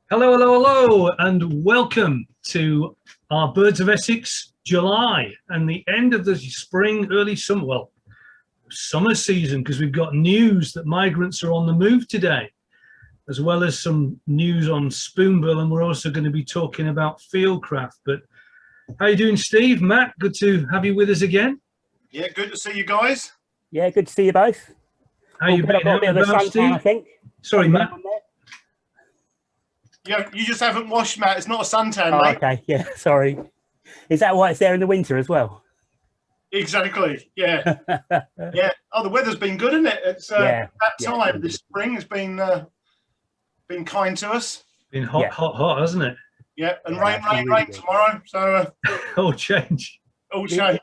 Hello, hello, hello, and welcome to our Birds of Essex July and the end of the spring, early summer, well, summer season, because we've got news that migrants are on the move today, as well as some news on Spoonbill, and we're also going to be talking about fieldcraft. But how you doing, Steve? Matt, good to have you with us again. Yeah, good to see you guys. Yeah, good to see you both. How you been? I've got a bit of a suntan, I think. Sorry, Matt. Yeah, you just haven't washed, Matt. It's not a suntan, Oh, mate. okay, yeah, sorry. Is that why it's there in the winter as well? Exactly. Yeah. Yeah. Oh, the weather's been good, isn't it? It's that time. This spring has been kind to us. Been hot, hot, hasn't it? Yeah, and rain tomorrow. So all change. All change.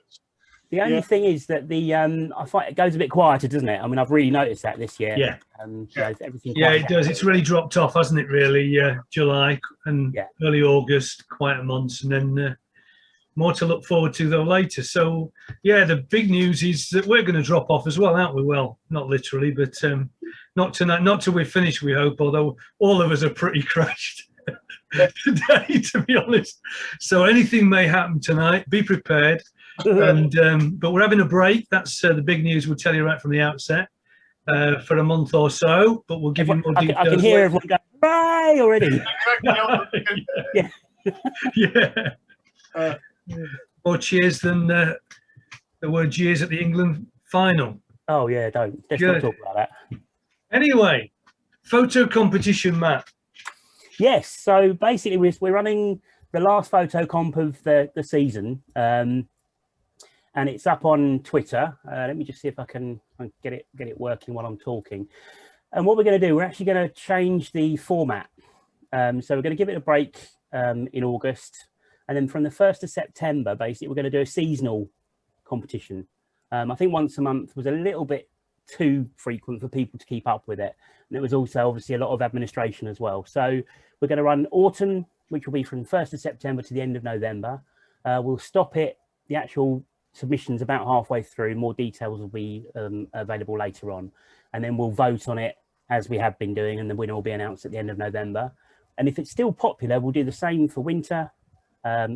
The only thing is that I find it goes a bit quieter, doesn't it? I mean, I've really noticed that this year. Yeah. Everything. Yeah, it does. It's really dropped off, hasn't it? Really, July and early August, quiet months, and then more to look forward to though later. So, yeah, the big news is that we're going to drop off as well, aren't we? Well, not literally, but not tonight, not till we finish, we hope. Although all of us are pretty crashed today, to be honest. So anything may happen tonight. Be prepared. And but we're having a break. That's the big news. We'll tell you right from the outset for a month or so. But we'll give you more details. I can hear everyone go "Bye" already. Yeah. More cheers than the word cheers at the England final. Oh yeah, let's not talk about that. Anyway, photo competition, Matt. Yes. So basically, we're running the last photo comp of the season. And it's up on Twitter. Let me just see if I can get it working while I'm talking. And what we're going to do, we're actually going to change the format. So we're going to give it a break in August. And then from the 1st of September, basically, we're going to do a seasonal competition. I think once a month was a little bit too frequent for people to keep up with it. And it was also obviously a lot of administration as well. So we're going to run autumn, which will be from 1st of September to the end of November. We'll stop it, the actual submissions about halfway through. More details will be available later on, and then we'll vote on it as we have been doing, and the winner will be announced at the end of November. And if it's still popular, we'll do the same for winter,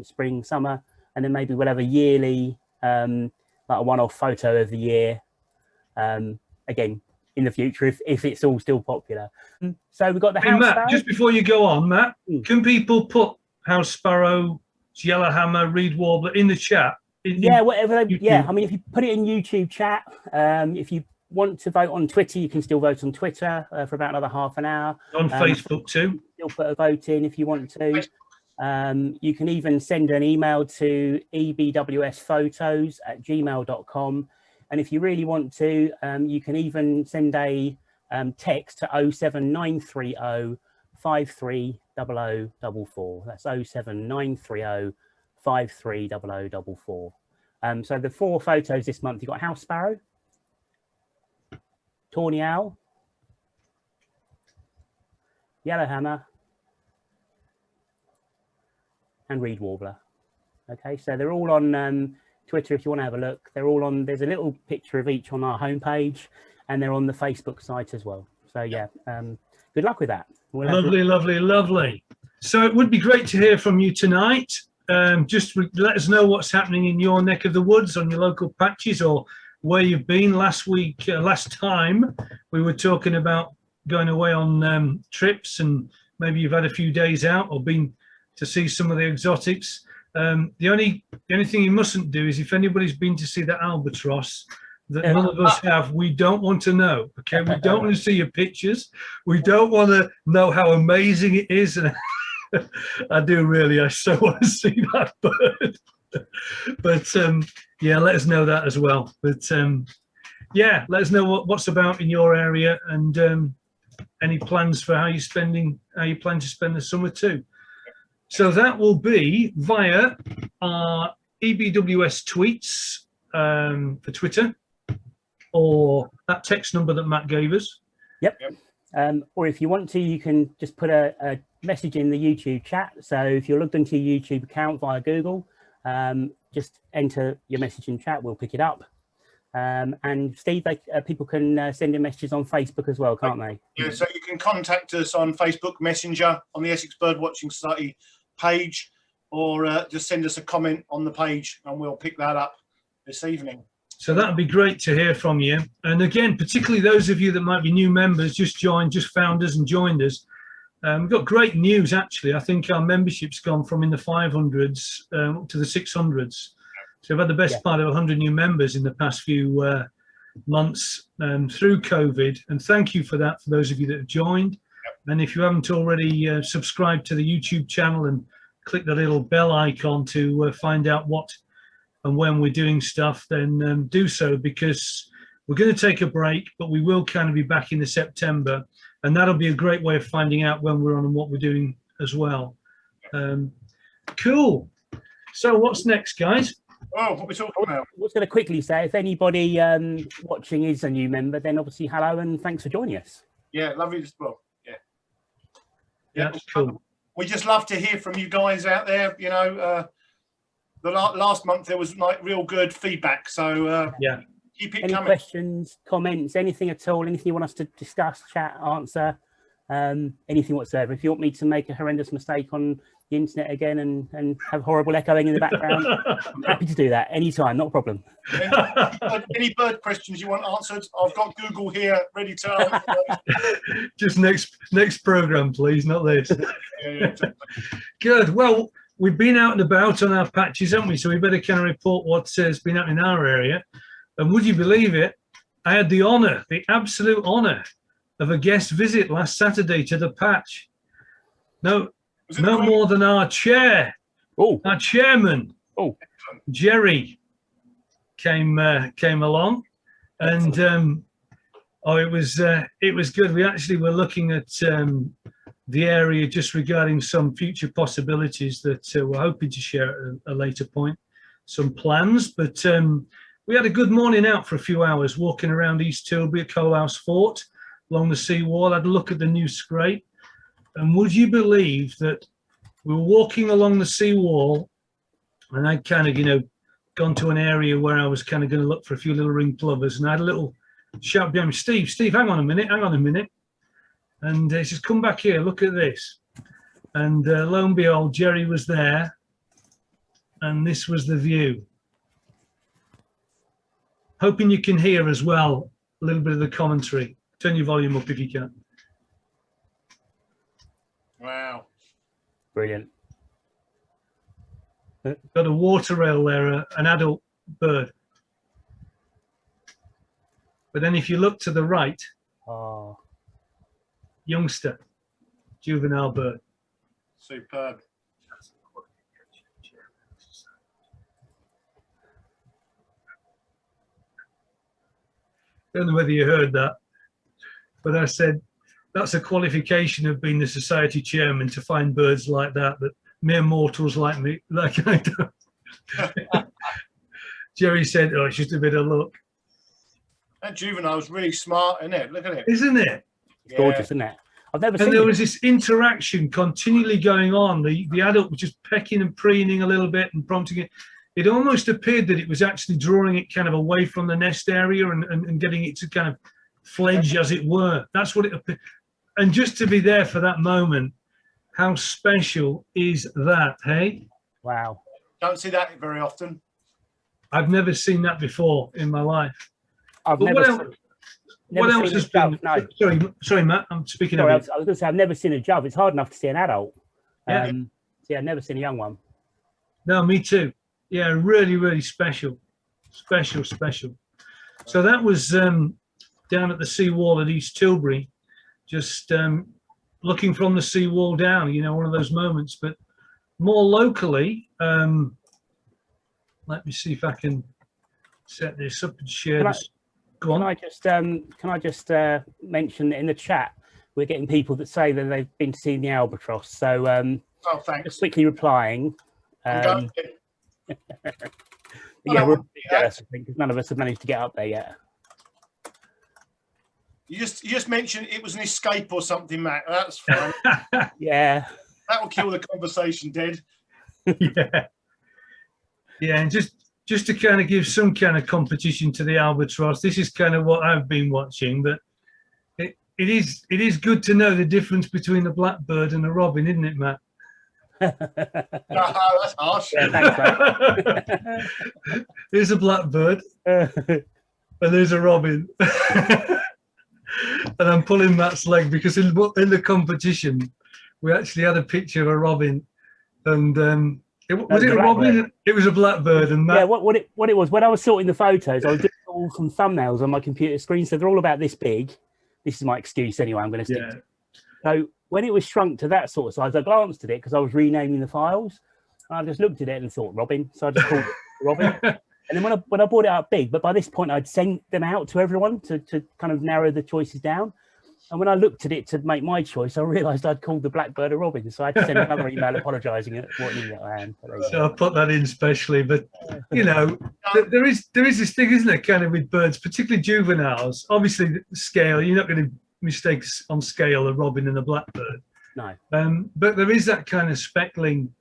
spring, summer, and then maybe we'll have a yearly like a one-off photo of the year again in the future if it's all still popular. So we've got the house Matt, sparrow. just before you go on, Matt, can people put house sparrow, yellowhammer, reed warbler in the chat? Whatever. I mean, if you put it in YouTube chat, if you want to vote on Twitter, you can still vote on Twitter for about another halh an hour. On Facebook too. Still put a vote in if you want to. You can even send an email to ebwsphotos@gmail.com. And if you really want to, you can even send a text to 07930 530044. That's 07930 530044. So the 4 photos this month, you've got house sparrow, tawny owl, yellowhammer, and reed warbler. Okay, so they're all on Twitter if you want to have a look. They're all on, there's a little picture of each on our homepage, and they're on the Facebook site as well. So yeah, good luck with that. Lovely. So it would be great to hear from you tonight. Just let us know what's happening in your neck of the woods, on your local patches, or where you've been. Last time we were talking about going away on trips, and maybe you've had a few days out or been to see some of the exotics. The only thing you mustn't do is, if anybody's been to see the albatross that none of us have, we don't want to know. Okay, we don't want to see your pictures. We don't want to know how amazing it is. And I do really. I so want to see that bird. But yeah, let us know that as well. But yeah, let us know what's about in your area, and any plans for how you plan to spend the summer too. So that will be via our EBWS tweets for Twitter, or that text number that Matt gave us. Yep. Or if you want to, you can just put a message in the YouTube chat. So if you're logged into your YouTube account via Google, just enter your message in chat, we'll pick it up. And Steve, people can send in messages on Facebook as well, can't they? Yeah, so can contact us on Facebook Messenger on the Essex Birdwatching Society page, or just send us a comment on the page and we'll pick that up this evening. So that would be great to hear from you. And again, particularly those of you that might be new members, just found us and joined us. We've got great news, actually. I think our membership's gone from in the 500s up to the 600s. So we've had the best part of 100 new members in the past few months through COVID. And thank you for that, for those of you that have joined. And if you haven't already subscribed to the YouTube channel and click the little bell icon to find out what and when we're doing stuff, then do so, because we're going to take a break, but we will kind of be back in the September, and that'll be a great way of finding out when we're on and what we're doing as well. Cool. So what's next, guys? Oh, what are we talking about? I was going to quickly say, if anybody watching is a new member, then obviously hello and thanks for joining us. Yeah, lovely as well. Yeah, that's cool. We just love to hear from you guys out there. You know, the last month there was like real good feedback, so yeah, keep it any coming. Questions, comments, anything at all, anything you want us to discuss, chat, answer, anything whatsoever. If you want me to make a horrendous mistake on the internet again and have horrible echoing in the background, I'm happy to do that anytime, not a problem. Any bird questions you want answered, I've got Google here ready to answer. Just next program, please, not this. Yeah. Good. Well, we've been out and about on our patches, haven't we? So we better kind of report what has been happening in our area. And would you believe it? I had the honour, the absolute honour, of a guest visit last Saturday to the patch. No more than our chair, our chairman, Jerry, came along, and it was good. We actually were looking at the area just regarding some future possibilities that we're hoping to share at a later point, some plans. But we had a good morning out for a few hours, walking around East Tilbury at Coalhouse Fort, along the seawall. Had a look at the new scrape. And would you believe that we were walking along the seawall, and I'd kind of, gone to an area where I was kind of going to look for a few little ring plovers, and I had a little shout behind me, Steve, hang on a minute. And he says, come back here, look at this. And lo and behold, Jerry was there, and this was the view. Hoping you can hear as well a little bit of the commentary. Turn your volume up if you can. Wow. Brilliant. Got a water rail there, an adult bird. But then if you look to the right, youngster, juvenile bird. Superb. Don't know whether you heard that, but I said that's a qualification of being the society chairman, to find birds like that mere mortals like me, like I do. Jerry said, "Oh, it's just a bit of luck." That juvenile's really smart, isn't it? Look at it. Isn't it? It's gorgeous, isn't it? I've never seen And there was this interaction continually going on. The adult was just pecking and preening a little bit and prompting it. It almost appeared that it was actually drawing it kind of away from the nest area and getting it to kind of fledge, as it were. That's what it appeared. And just to be there for that moment, how special is that, hey? Wow. Don't see that very often. I've never seen that before in my life. What else has been? No. Sorry, Matt. I'm speaking. Sorry, I was going to say I've never seen a dove. It's hard enough to see an adult. Yeah. I've never seen a young one. No, me too. Yeah, really, really special. So that was down at the seawall at East Tilbury, just looking from the seawall down. One of those moments. But more locally, let me see if I can set this up and share this. Go on. Can I just mention that in the chat we're getting people that say that they've been to see the albatross. So thanks. Just quickly replying. Yeah, we're jealous, I think, because none of us have managed to get up there yet. You just mentioned it was an escape or something, Matt. That's fine. Yeah. That will kill the conversation dead. Yeah, and just to kind of give some kind of competition to the albatross, this is kind of what I've been watching, but it is good to know the difference between a blackbird and a robin, isn't it, Matt? Oh, that's harsh. Yeah, thanks, mate. There's a blackbird and there's a robin. And I'm pulling Matt's leg because in the competition we actually had a picture of a robin, and was it a robin? It was a blackbird. And Matt, yeah, what it was, when I was sorting the photos, I was doing all some thumbnails on my computer screen, so they're all about this big. This is my excuse anyway. I'm going to stick. Yeah. So when it was shrunk to that sort of size, I glanced at it because I was renaming the files. And I just looked at it and thought Robin, so I just called it Robin. And then when I brought it out big, but by this point I'd sent them out to everyone to kind of narrow the choices down. And when I looked at it to make my choice, I realised I'd called the blackbird a robin, so I had to send another email apologising at what idiot I am. So I put that in specially, but you know, there is this thing, isn't it, kind of with birds, particularly juveniles. Obviously, scale, you're not going to mistake on scale a robin and a blackbird. No. But there is that kind of speckling.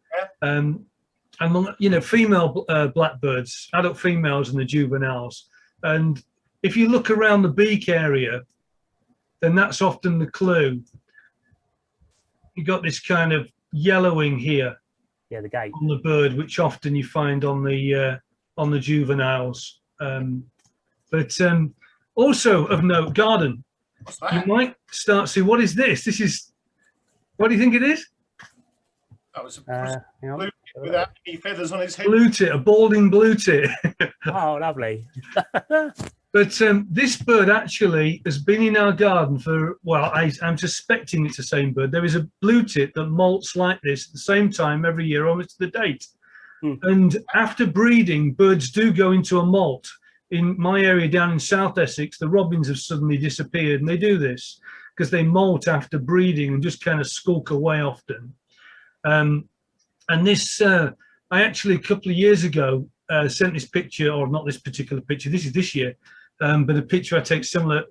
Among, you know, female blackbirds, adult females and the juveniles. And if you look around the beak area, then that's often the clue. You got this kind of yellowing here. Yeah, the gate on the bird, which often you find on the juveniles. But also of note, garden. What's that? You might start to see, what is this? This is, what do you think it is? That was hang on. blue without any feathers on his head. Blue tit, a balding blue tit. Oh, lovely. But this bird actually has been in our garden for, well, I'm suspecting it's the same bird. There is a blue tit that molts like this at the same time every year, almost to the date. And after breeding, birds do go into a molt. In my area down in South Essex, the robins have suddenly disappeared, and they do this because they molt after breeding and just kind of skulk away often. And this, I actually a couple of years ago sent this picture, or not this particular picture, this is this year, but a picture I took similar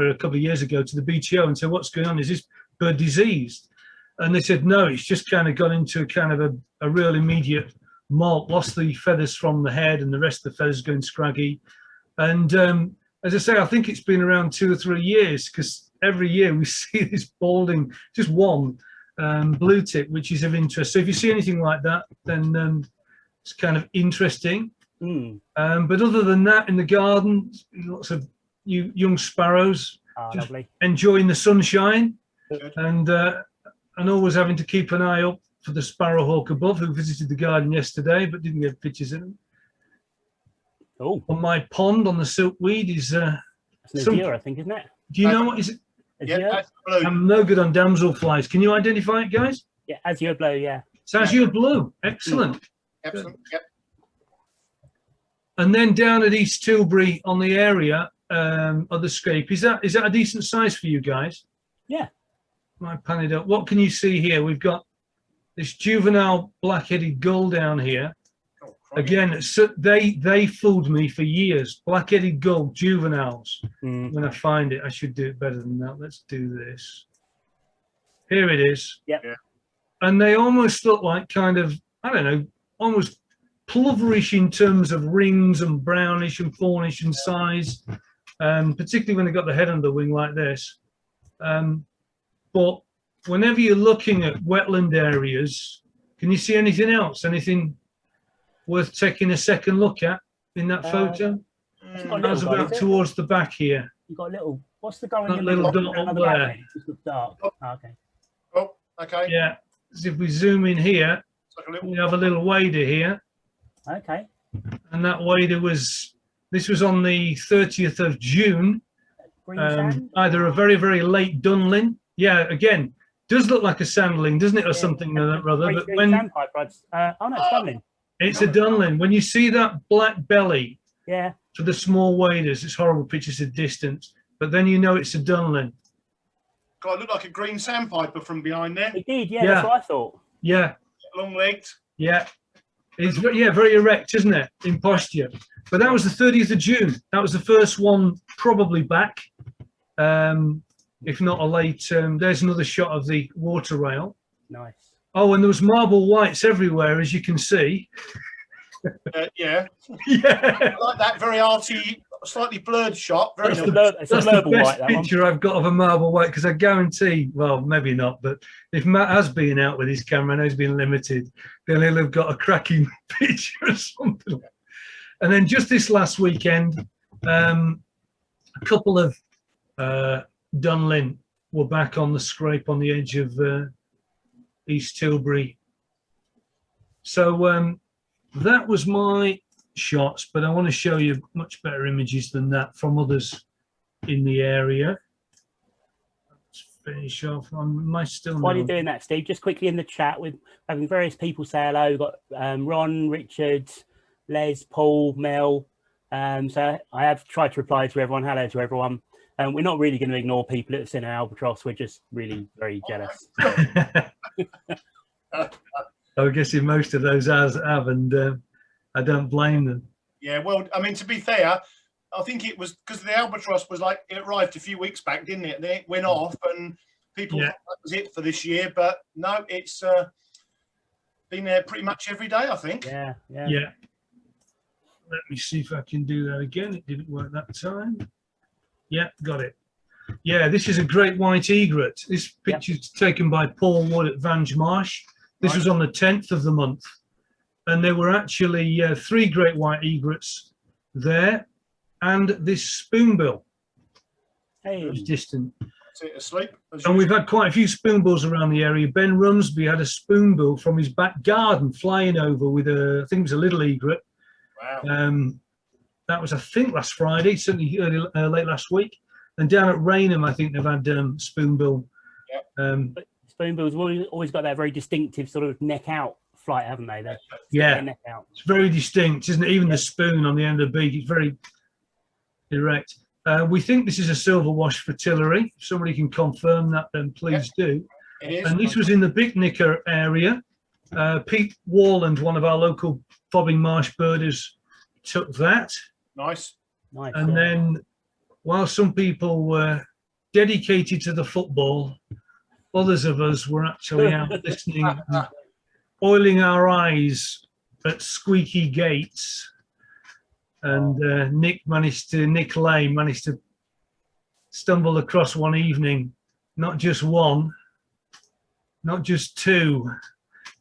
a couple of years ago to the BTO and said, what's going on? Is this bird diseased? And they said, no, it's just kind of gone into kind of a real immediate molt, lost the feathers from the head and the rest of the feathers going scraggy. And as I say, I think it's been around 2 or 3 years, because every year we see this balding, just one blue tit, which is of interest. So if you see anything like that, then it's kind of interesting. But other than that, in the garden, lots of young sparrows enjoying the sunshine, and always having to keep an eye up for the sparrowhawk above, who visited the garden yesterday but didn't get pictures of them. Oh, on my pond on the silkweed is azure, I think, isn't it? Do you know what is it? Yeah, that's blue. I'm no good on damsel flies. Can you identify it, guys? Yeah, azure blue. Yeah, it's azure blue. Excellent. Excellent. Yep. And then down at East Tilbury on the area of the scape, is that a decent size for you guys? Yeah. Might pan it up. What can you see here? We've got this juvenile black-headed gull down here. Again, so they fooled me for years. Black-headed gull, juveniles. When I find it, I should do it better than that. Let's do this. Here it is. Yep. Yeah. And they almost look like kind of, I don't know, almost ploverish in terms of rings and brownish and fawnish in size, particularly when they got the head under the wing like this. But whenever you're looking at wetland areas, can you see anything else? Anything worth taking a second look at in that photo? That's about towards the back here. You've got a little, what's the going that little dot up there? It's dark. Oh, okay. Oh, okay. Yeah. So if we zoom in here, we have a little wader here. Okay. And that wader this was on the 30th of June. Green sand? Either a very, very late dunlin. Yeah, again, does look like a sandling, doesn't it, or something like that, rather. But when Sandpiper, oh no, it's dunlin. It's a dunlin. When you see that black belly, yeah, for the small waders, it's horrible pictures at distance, but then you know it's a dunlin. God, it looked like a green sandpiper from behind there. It did, yeah, that's what I thought. Yeah. Long legged. Yeah. It's very erect, isn't it, in posture? But that was the 30th of June. That was the first one probably back, if not a late. There's another shot of the water rail. Nice. Oh, and there was marble whites everywhere, as you can see. Yeah. Yeah. I like that very arty slightly blurred shot. Very That's nice. the best picture I've got of a marble white, because I guarantee, well, maybe not, but if Matt has been out with his camera and he's been limited, then he'll have got a cracking picture or something. And then just this last weekend, a couple of Dunlin were back on the scrape on the edge of East Tilbury. So that was my shots, but I want to show you much better images than that from others in the area. Let's finish off on my still. While you're doing that, Steve, just quickly in the chat, with having various people say hello. We've got Ron, Richard, Les, Paul, Mel. So I have tried to reply to everyone. Hello to everyone. We're not really going to ignore people at Cine Albatross. We're just really very jealous. I'm guessing most of those have, and I don't blame them. Yeah, well, I mean, to be fair, I think it was because the Albatross was like, it arrived a few weeks back, didn't it? Then it went off, and people thought that was it for this year. But no, it's been there pretty much every day, I think. Yeah. Let me see if I can do that again. It didn't work that time. Yeah, got it. Yeah, this is a great white egret. This picture's taken by Paul Wood at Vange Marsh. This was on the 10th of the month. And there were actually 3 great white egrets there, and this spoonbill. Hey. It was distant. Asleep. And we've had quite a few spoonbills around the area. Ben Rumsby had a spoonbill from his back garden flying over with I think it was a little egret. Wow. That was, I think, last Friday, certainly late last week. And down at Rainham, I think they've had spoonbill. Yep. Spoonbills always got that very distinctive sort of neck out flight, haven't they? Neck out. It's very distinct, isn't it? Even the spoon on the end of the beak, it's very erect. We think this is a silver wash fritillary. If somebody can confirm that, then please do. It is. And this was in the Bicknicker area. Pete Warland, one of our local fobbing marsh birders, took that. Nice. And then, while some people were dedicated to the football, others of us were actually out listening, oiling our eyes at squeaky gates. And Nick Lane managed to stumble across one evening, not just one, not just 2,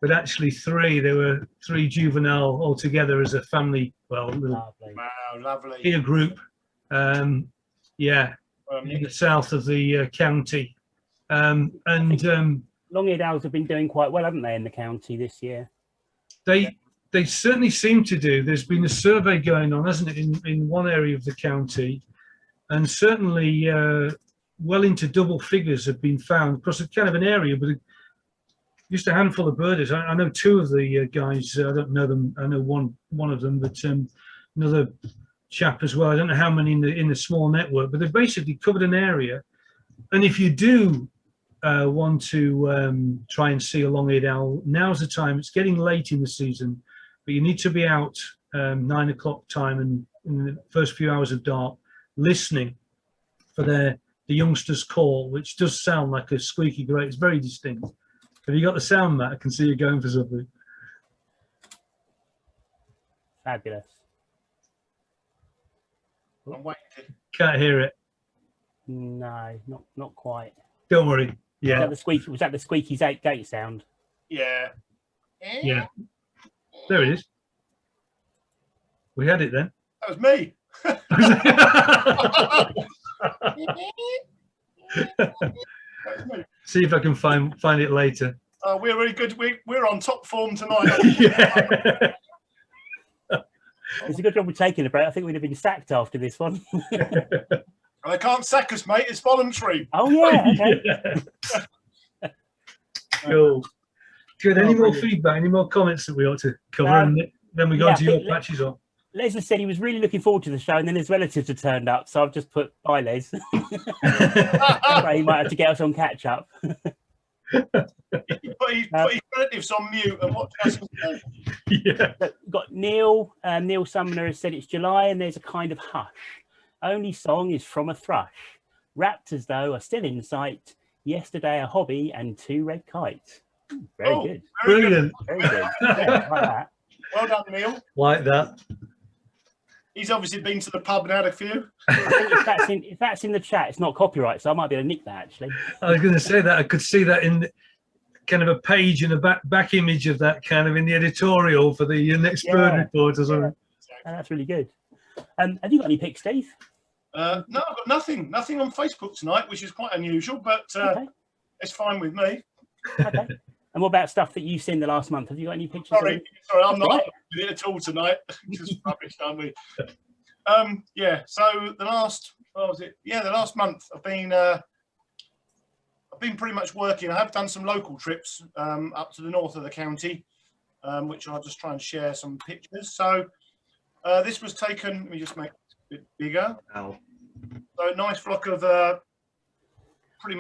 but actually 3. There were 3 juvenile altogether as a family, well, little lovely. peer group. In the south of the county. Long-eared owls have been doing quite well, haven't they, in the county this year? They certainly seem to do. There's been a survey going on, hasn't it, in one area of the county, and certainly well into double figures have been found across a kind of an area, but just a handful of birders. I know 2 of the guys. I don't know them. I know one of them, but another chap as well. I don't know how many in the small network, but they've basically covered an area. And if you do want to try and see a long-eared owl, now's the time. It's getting late in the season, but you need to be out 9 o'clock time and in the first few hours of dark, listening for the youngster's call, which does sound like a squeaky great. It's very distinct. Have you got the sound, Matt? I can see you going for something. Fabulous. I'm waiting. Can't hear it. No, not quite. Don't worry. Yeah. Was that the squeaky gate sound? Yeah. Yeah. There it is. We had it then. That was me. See if I can find it later. We're really good. We're on top form tonight. Yeah. It's a good job we're taking a break. I think we'd have been sacked after this one. They can't sack us, mate. It's voluntary. Oh, yeah. Okay. Yeah. Cool. Good. Any more feedback? Any more comments that we ought to cover? And then we go into your patches on. Leslie said he was really looking forward to the show, and then his relatives had turned up. So I've just put, bye, Les. So he might have to get us on catch up. He put his relatives on mute and watch us. Yeah. We've got Neil. Neil Sumner has said it's July and there's a kind of hush. Only song is from a thrush. Raptors, though, are still in sight. Yesterday, a hobby and 2 red kites. Very good. Brilliant. Very good. Yeah, like that. Well done, Neil. Like that. He's obviously been to the pub and had a few. I think if that's in the chat, it's not copyright, so I might be able to nick that actually. I was going to say that I could see that in kind of a page and a back image of that kind of in the editorial for the next bird report or something. Yeah. That's really good. Have you got any pics, Steve? No, I've got nothing on Facebook tonight, which is quite unusual, but it's fine with me. Okay. And what about stuff that you've seen the last month? Have you got any pictures? Sorry, I'm not with it at all tonight. Just rubbish, aren't we? Yeah. So the last month I've been pretty much working. I have done some local trips up to the north of the county, which I'll just try and share some pictures. So this was taken. Let me just make it a bit bigger. Wow. So a nice flock of pretty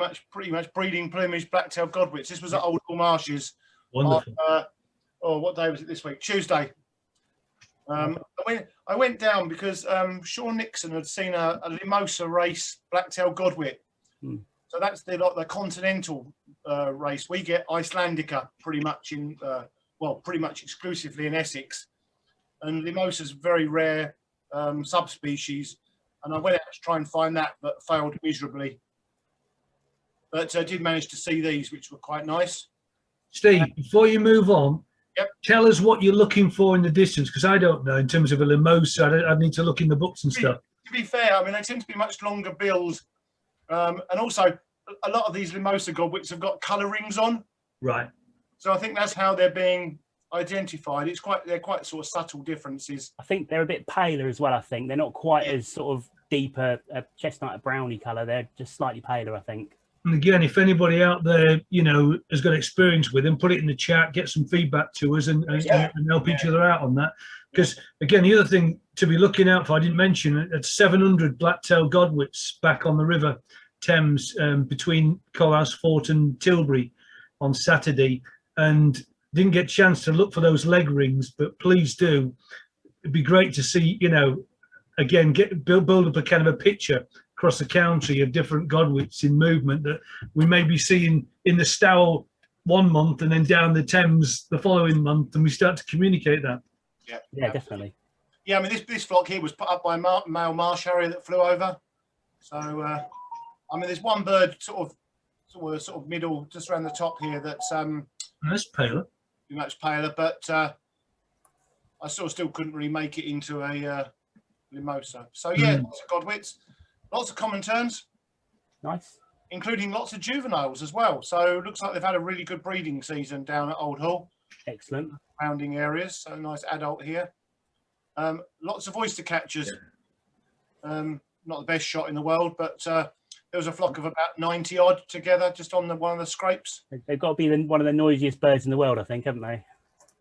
much breeding plumage black-tailed godwits. This was at Old Hall Marshes. Wonderful. What day was it this week? Tuesday. I went down because Sean Nixon had seen a Limosa race black-tailed godwit. So that's the continental race. We get Icelandica pretty much pretty much exclusively in Essex, and Limosa's very rare subspecies. And I went out to try and find that, but failed miserably. But I did manage to see these, which were quite nice. Steve, before you move on, Yep. tell us what you're looking for in the distance, because I don't know in terms of a Limosa. I need to look in the books and stuff. To be fair, I mean, they tend to be much longer bills. And also, a lot of these Limosa godwits have got colour rings on. Right. So I think that's how they're being identified. They're quite sort of subtle differences. I think they're a bit paler as well. I think they're not quite as sort of deeper chestnut, a browny colour. They're just slightly paler, I think. And again, if anybody out there, has got experience with them, put it in the chat, get some feedback to us and help each other out on that. Because, again, the other thing to be looking out for, I didn't mention, at 700 black-tailed godwits back on the River Thames between Coalhouse Fort and Tilbury on Saturday. And didn't get a chance to look for those leg rings, but please do. It'd be great to see, again, build up a kind of a picture across the country of different godwits in movement that we may be seeing in the Stour one month and then down the Thames the following month, and we start to communicate that. Yeah, definitely. Yeah, I mean, this flock here was put up by a male marsh harrier that flew over. So, I mean, there's one bird sort of middle, just around the top here that's That's paler. much paler, but I still couldn't really make it into a Limosa. So yeah, lots of godwits, lots of common terns, Nice. including lots of juveniles as well. So it looks like they've had a really good breeding season down at Old Hall, Excellent. surrounding areas. So nice adult here. Lots of oyster catchers. Not the best shot in the world, but there was a flock of about 90 odd together just on one of the scrapes. They've got to be one of the noisiest birds in the world, I think, haven't they?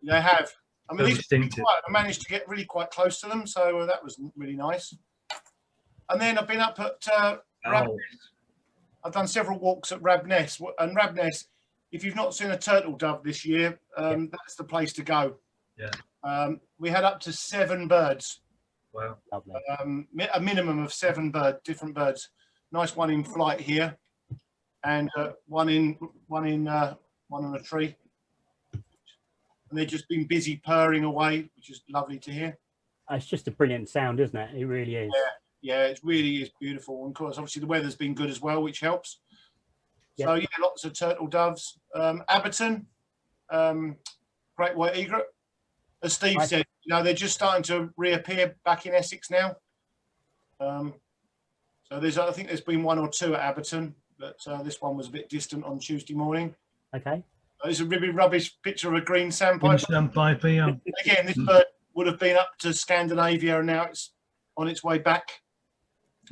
They have. I mean, these Distinctive. I managed to get really quite close to them, so that was really nice. And then I've been up at Rabness. I've done several walks at Rabness, and Rabness, if you've not seen a turtle dove this year, that's the place to go. Yeah. We had up to 7 birds. Wow. Lovely. A minimum of 7 different birds. Nice one in flight here, and one on a tree. And they've just been busy purring away, which is lovely to hear. It's just a brilliant sound, isn't it? It really is. Yeah, it really is beautiful. And of course, obviously the weather's been good as well, which helps. Yeah. So yeah, lots of turtle doves. Abberton, great white egret. As Steve said, they're just starting to reappear back in Essex now. So I think there's been 1 or 2 at Abberton, but this one was a bit distant on Tuesday morning. Okay. There's a really rubbish picture of a green sandpiper. Sandpiper, yeah. Again, this bird would have been up to Scandinavia, and now it's on its way back.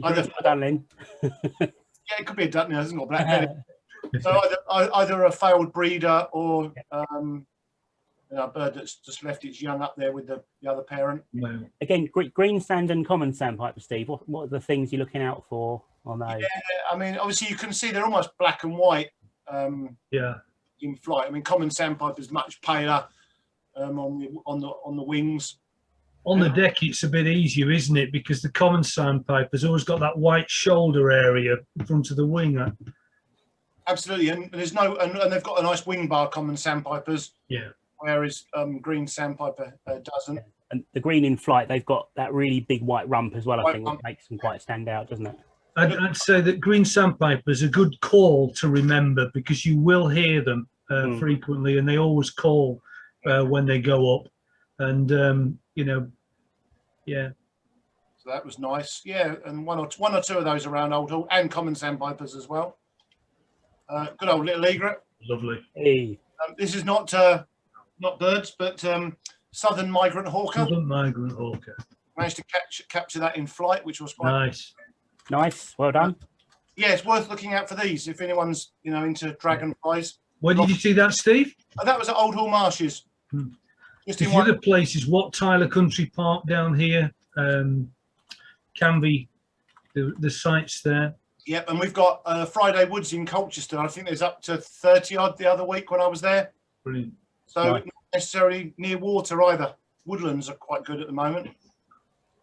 Either Dunlin. Yeah, it could be a duck now. It hasn't got black belly. So either a failed breeder or a bird that's just left its young up there with the other parent. Wow. Again, green sand and common sandpiper, Steve. What are the things you're looking out for on those? Yeah, I mean, obviously you can see they're almost black and white. Yeah. In flight. I mean, common sandpiper is much paler on the wings. On the deck, it's a bit easier, isn't it? Because the common sandpiper's always got that white shoulder area in front of the wing. Absolutely, and there's and they've got a nice wing bar, common sandpipers. Yeah. Whereas green sandpiper doesn't. And the green in flight, they've got that really big white rump as well, I White think, rump. which makes them quite stand out, doesn't it? I'd say that green sandpiper is a good call to remember because you will hear them frequently, and they always call when they go up. And you know, yeah. So that was nice. Yeah, and one or two of those around Old Hall, and common sandpipers as well. Good old little egret. Lovely. Hey. This is not birds, but southern migrant hawker. Southern migrant hawker. Managed to capture that in flight, which was quite Nice. Nice, well done. Yeah, it's worth looking out for these if anyone's into dragonflies. Where did you see that, Steve? That was at Old Hall Marshes. Just in The one. other place is Wat Tyler Country Park down here. Canby, the sites there. Yep, and we've got Friday Woods in Colchester. I think there's up to 30 odd the other week when I was there. Brilliant. So Right. not necessarily near water either. Woodlands are quite good at the moment.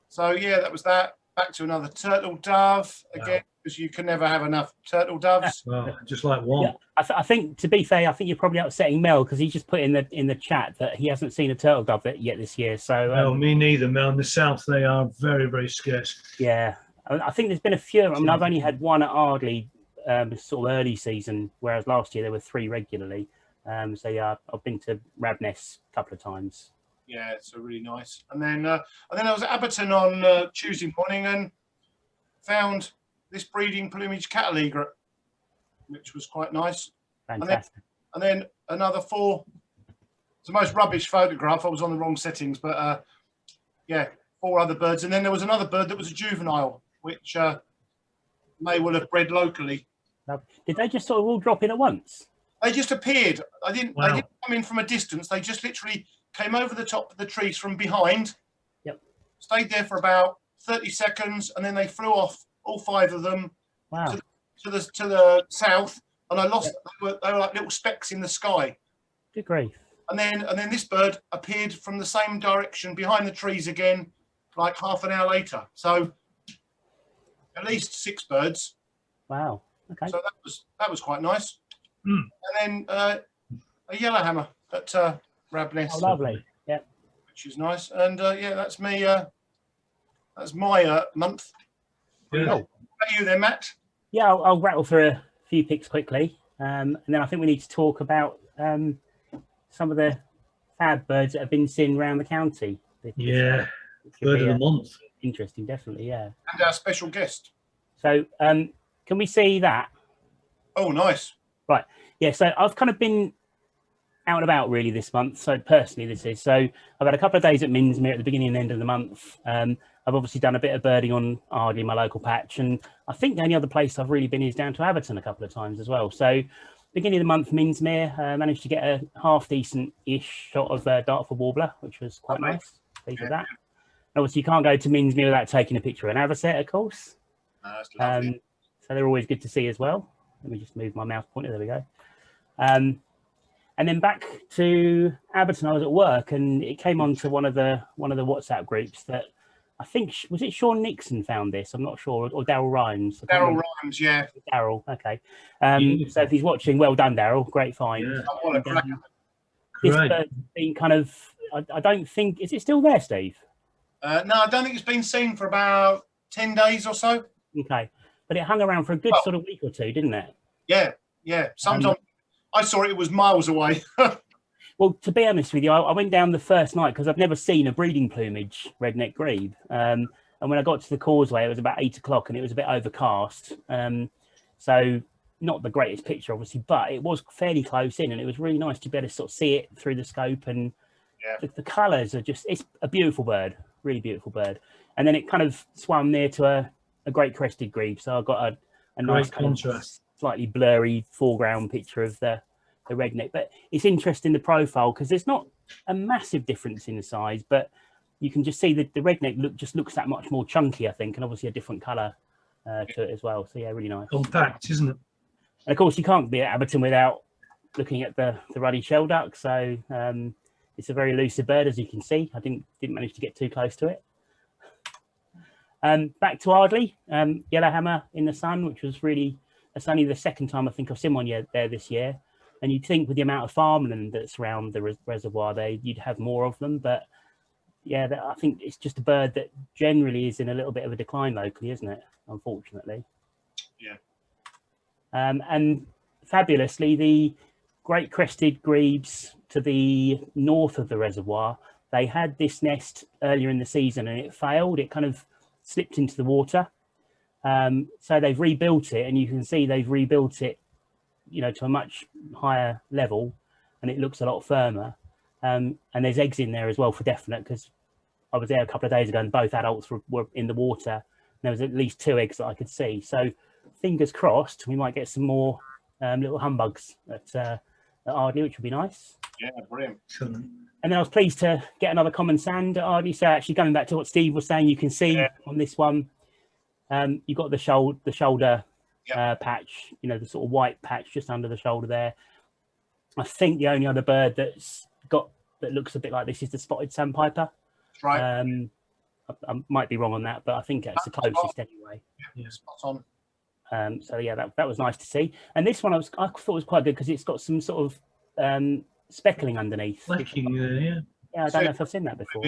So yeah, that was that. Back to another turtle dove again, because you can never have enough turtle doves. Well, just like one. Yeah, I think, to be fair, I think you're probably upsetting Mel because he's just put in the chat that he hasn't seen a turtle dove yet this year. So No, me neither, Mel. In the south, they are very, very scarce. yeah, I think there's been a few. I mean, I've only had one at Ardley, sort of early season, whereas last year there were 3 regularly. So yeah, I've been to Rabness a couple of times. Yeah, so really nice. And then I was at Abberton on Tuesday morning and found this breeding plumage cattle egret, which was quite nice. Fantastic. And then another 4. It's the most rubbish photograph. I was on the wrong settings, but yeah, 4 other birds. And then there was another bird that was a juvenile, which may well have bred locally. Did they just sort of all drop in at once? They just appeared. They didn't come in from a distance. They just literally came over the top of the trees from behind. Yep. Stayed there for about 30 seconds, and then they flew off, all 5 of them. Wow. To the south, and I lost. Yep. They were like little specks in the sky. Good grief. And then this bird appeared from the same direction behind the trees again, like half an hour later. So at least 6 birds. Wow. Okay. So that was quite nice. Mm. And then a yellowhammer at Rabness. Oh, lovely. Yeah. Which is nice. And yeah, that's me. That's my month. Yeah. How about you then, Matt? Yeah, I'll rattle through a few picks quickly, and then I think we need to talk about some of the fab birds that have been seen around the county. Yeah, bird of the month. Interesting, definitely, yeah. And our special guest. So, can we see that? Oh, nice. Right. Yeah. So I've kind of been out and about really this month. So personally, this is. So I've had a couple of days at Minsmere at the beginning and end of the month. I've obviously done a bit of birding on Ardley, my local patch, and I think the only other place I've really been is down to Abberton a couple of times as well. So beginning of the month, Minsmere, managed to get a half decent-ish shot of Dartford Warbler, which was quite nice. Pleased with that. Obviously, you can't go to Minsmere without taking a picture of an avocet, of course. That's lovely. So they're always good to see as well. Let me just move my mouse pointer. There we go. And then back to Abberton, I was at work, and it came onto one of the WhatsApp groups that I think was it Sean Nixon found this. I'm not sure, or Daryl Rhymes. Daryl Rhymes, yeah. Daryl, okay. So if he's watching, well done, Daryl. Great find. Yeah. Oh, what a cracker. This Great. bird's been kind of. I don't think is it still there, Steve? No, I don't think it's been seen for about 10 days or so. Okay, but it hung around for a good sort of week or two, didn't it? Yeah, yeah. Sometimes I saw it was miles away. Well, to be honest with you, I went down the first night because I've never seen a breeding plumage redneck grebe. And when I got to the causeway, it was about 8 o'clock and it was a bit overcast. So not the greatest picture, obviously, but it was fairly close in and it was really nice to be able to sort of see it through the scope. And the colours are just, it's a beautiful bird, really beautiful bird. And then it kind of swam near to a great crested grebe. So I got a nice contrast, slightly blurry foreground picture of the redneck, but it's interesting the profile because there's not a massive difference in the size, but you can just see that the redneck just looks that much more chunky, I think, and obviously a different colour to it as well. So yeah, really nice. Compact, isn't it? And of course, you can't be at Abberton without looking at the ruddy shell duck. So it's a very elusive bird, as you can see. I didn't manage to get too close to it. Back to Ardley, yellowhammer in the sun, which was really, that's only the second time I think I've seen one there this year. And you'd think with the amount of farmland that's around the reservoir there, you'd have more of them. But yeah, I think it's just a bird that generally is in a little bit of a decline locally, isn't it? Unfortunately. Yeah. And fabulously, the great crested greaves to the north of the reservoir, they had this nest earlier in the season and it failed. It kind of slipped into the water. So they've rebuilt it, and you can see they've rebuilt it, you know, to a much higher level, and it looks a lot firmer. And there's eggs in there as well for definite, because I was there a couple of days ago and both adults were in the water. And there was at least 2 eggs that I could see. So fingers crossed, we might get some more little humbugs at Ardley, which would be nice. Yeah, brilliant. Excellent. And then I was pleased to get another common sand at Ardley. So actually going back to what Steve was saying, you can see on this one, you've got the shoulder patch, you know, the sort of white patch just under the shoulder there. I think the only other bird that looks a bit like this is the spotted sandpiper. That's right. I might be wrong on that, but I think that's the closest anyway. Yeah, spot on. So yeah, that was nice to see. And this one I thought was quite good because it's got some sort of speckling underneath. Flecking, yeah. Yeah, I don't know if I've seen that before.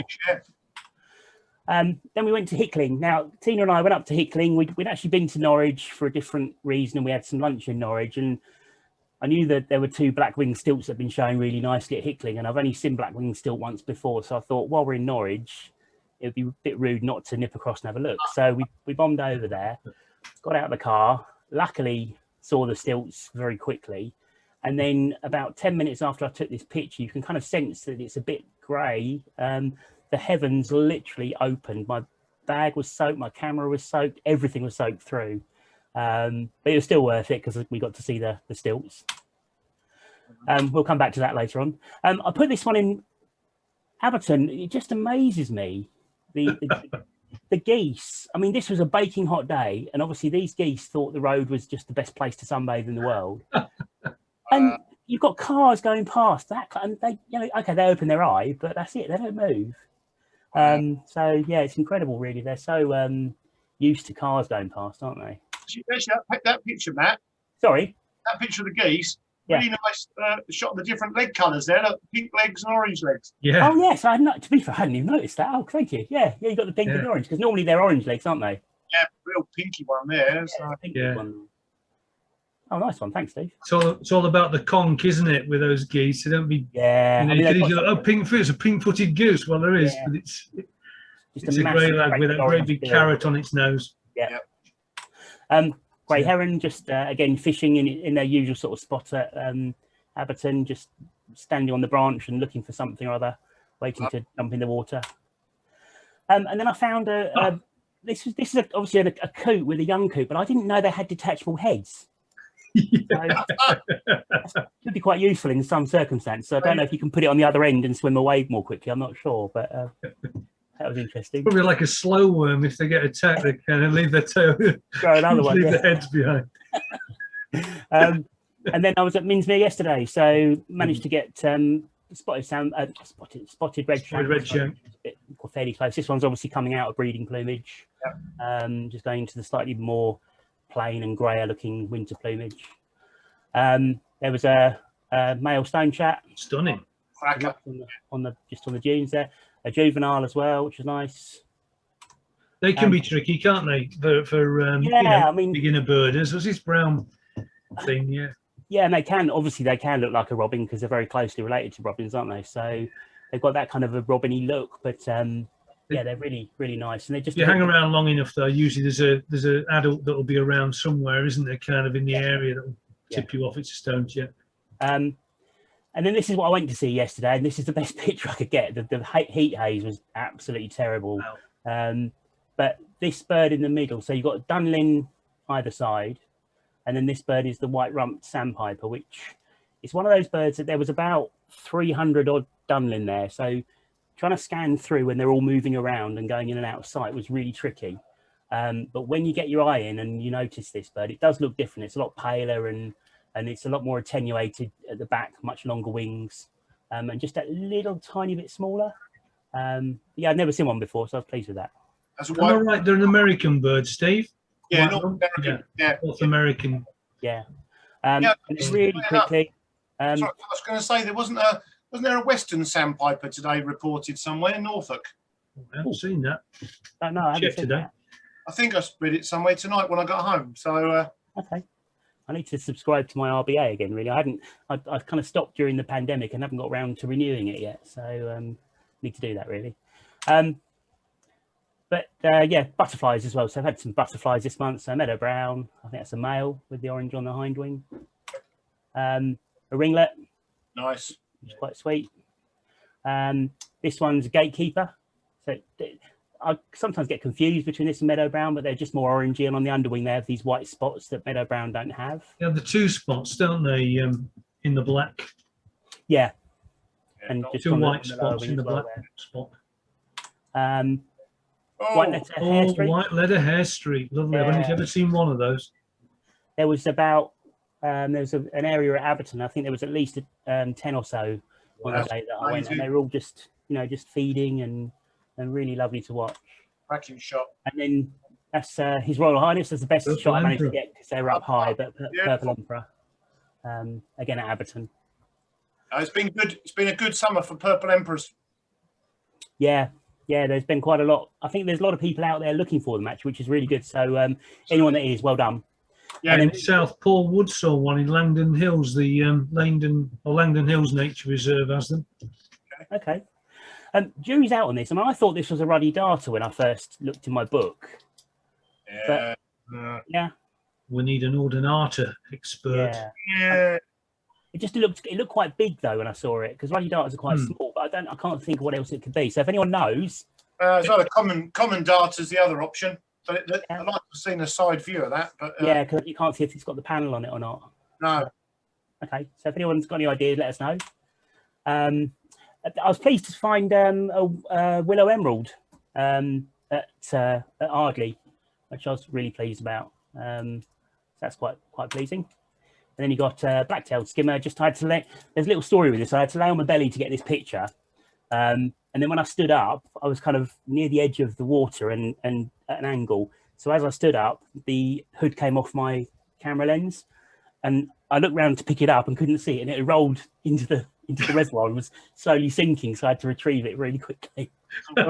Yeah. Then we went to Hickling. Now, Tina and I went up to Hickling. We'd actually been to Norwich for a different reason, and we had some lunch in Norwich. And I knew that there were 2 black-winged stilts that had been showing really nicely at Hickling, and I've only seen black-winged stilt once before. So I thought, while we're in Norwich, it would be a bit rude not to nip across and have a look. So we bombed over there, got out of the car, luckily saw the stilts very quickly. And then about 10 minutes after I took this picture, you can kind of sense that it's a bit grey. The heavens literally opened. My bag was soaked, my camera was soaked, everything was soaked through. But it was still worth it because we got to see the stilts. We'll come back to that later on. I put this one in Abberton. It just amazes me. The geese. I mean, this was a baking hot day, and obviously these geese thought the road was just the best place to sunbathe in the world. And you've got cars going past that, and they, you know, okay, they open their eye, but that's it. They don't move. So yeah, it's incredible, really. They're so used to cars going past, aren't they? That picture, Matt. Sorry. That picture of the geese. Yeah. Really nice shot of the different leg colours there. Look, pink legs and orange legs. Yeah. Oh yes, I had not. To be fair, I hadn't even noticed that. Oh, thank you. Yeah, you got the pink and orange because normally they're orange legs, aren't they? Yeah, real pinky one there. Yeah, one. Oh, nice one. Thanks, Steve. It's all about the conch, isn't it, with those geese? They don't be. Yeah. You know, pink foot. It's a pink-footed goose. Well, there is, but it's a grey lag with a great big carrot on its nose. Yeah. Grey heron just again fishing in their usual sort of spot at Abberton, just standing on the branch and looking for something or other, waiting to jump in the water. And then I found this is obviously a coot with a young coot, but I didn't know they had detachable heads. Yeah. So could be quite useful in some circumstances. So I don't know if you can put it on the other end and swim away more quickly. I'm not sure, but that was interesting. Probably like a slow worm. If they get attacked, they kind of leave their tail, throw another one, leave their heads behind. And then I was at Minsmere yesterday, so managed to get spotted red shank. Fairly close. This one's obviously coming out of breeding plumage. Just going into the slightly more plain and grayer looking winter plumage. There was a male stone chat. Stunning. On the dunes there. A juvenile as well, which is nice. They can be tricky, can't they? For yeah, you know, I mean, beginner birders. Was this brown thing? Yeah. Yeah, and they can look like a robin because they're very closely related to robins, aren't they? So they've got that kind of a robin-y look, but yeah, they're really, really nice. And they just you hang around long enough, though. Usually, there's an adult that will be around somewhere, isn't there? Kind of in the area that will tip you off. It's a stone jet. And then this is what I went to see yesterday, and this is the best picture I could get. The heat haze was absolutely terrible. Wow. But this bird in the middle, so you've got Dunlin either side, and then this bird is the white rumped sandpiper, which is one of those birds that there was about 300 odd Dunlin there. So trying to scan through when they're all moving around and going in and out of sight was really tricky. But when you get your eye in and you notice this bird, it does look different. It's a lot paler and it's a lot more attenuated at the back, much longer wings, and just a little tiny bit smaller. Yeah, I've never seen one before, so I was pleased with that. Am I right? They're an American bird, Steve? Yeah, North American. Yeah. North American. Yeah. Really quickly. Sorry, I was going to say wasn't there a Western sandpiper today reported somewhere in Norfolk? I haven't seen that. Oh, no, I haven't Check seen today. that. I think I read it somewhere tonight when I got home. So Okay. I need to subscribe to my RBA again, really. I kind of stopped during the pandemic and haven't got around to renewing it yet. So need to do that, really. But yeah, butterflies as well. So I've had some butterflies this month. So meadow brown, I think that's a male with the orange on the hind wing. A ringlet, nice. which is quite sweet. This one's a gatekeeper. So I sometimes get confused between this and meadow brown, but they're just more orangey, and on the underwing they have these white spots that meadow brown don't have. They have the 2 spots, don't they, in the black? Yeah, Yeah, and not- just 2 on white the lower spots wing in the as well black spot. there. Oh, White letter hair Oh, streak. white leather hair streak. Lovely. I've only Yeah. ever seen one of those. There was about an area at Aberton. I think there was at least 10 or so on the That's day that I went, and amazing. they were all just just feeding and really lovely to watch. cracking shot. And then that's His Royal Highness. That's the best Purple shot I managed to Emperor. get because they were up high. But Yeah. Purple Emperor, again at Aberton. It's been good. It's been a good summer for Purple Emperors. Yeah, there's been quite a lot. I think there's a lot of people out there looking for them actually, which is really good. So anyone that is, well done. Yeah, And in South Paul Wood saw one in Langdon Hills. The Langdon Hills Nature Reserve has them. Okay. Jury's out on this. I mean, I thought this was a ruddy darter when I first looked in my book. yeah, Yeah, We need an ordinata expert. yeah. yeah. It looked quite big though when I saw it, because ruddy darters are quite small. But I can't think of what else it could be. So if anyone knows, It's not a common dart as the other option. But I'd like to have seen a side view of that. But yeah, because you can't see if it's got the panel on it or not. no, Okay, so if anyone's got any ideas, let us know. I was pleased to find a Willow Emerald at Ardley, which I was really pleased about. So that's quite pleasing. And then you got black-tailed skimmer. Just had to there's a little story with this. I had to lay on my belly to get this picture. And then when I stood up, I was kind of near the edge of the water and at an angle. So as I stood up, the hood came off my camera lens, and I looked around to pick it up and couldn't see it, and it rolled into the reservoir and was slowly sinking. So I had to retrieve it really quickly. I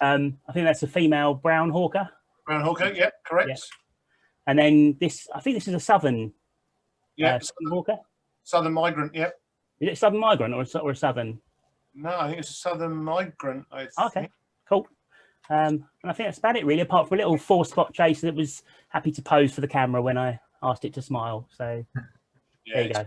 think that's a female brown hawker. Brown hawker. Yeah, correct. Yeah. And then I think this is a southern southern hawker. Southern migrant. Yeah. Is it a southern migrant or a southern? No, I think it's a southern migrant. Okay, cool. And I think that's about it really, apart from a little 4-spot chaser that was happy to pose for the camera when I asked it to smile. So there you go.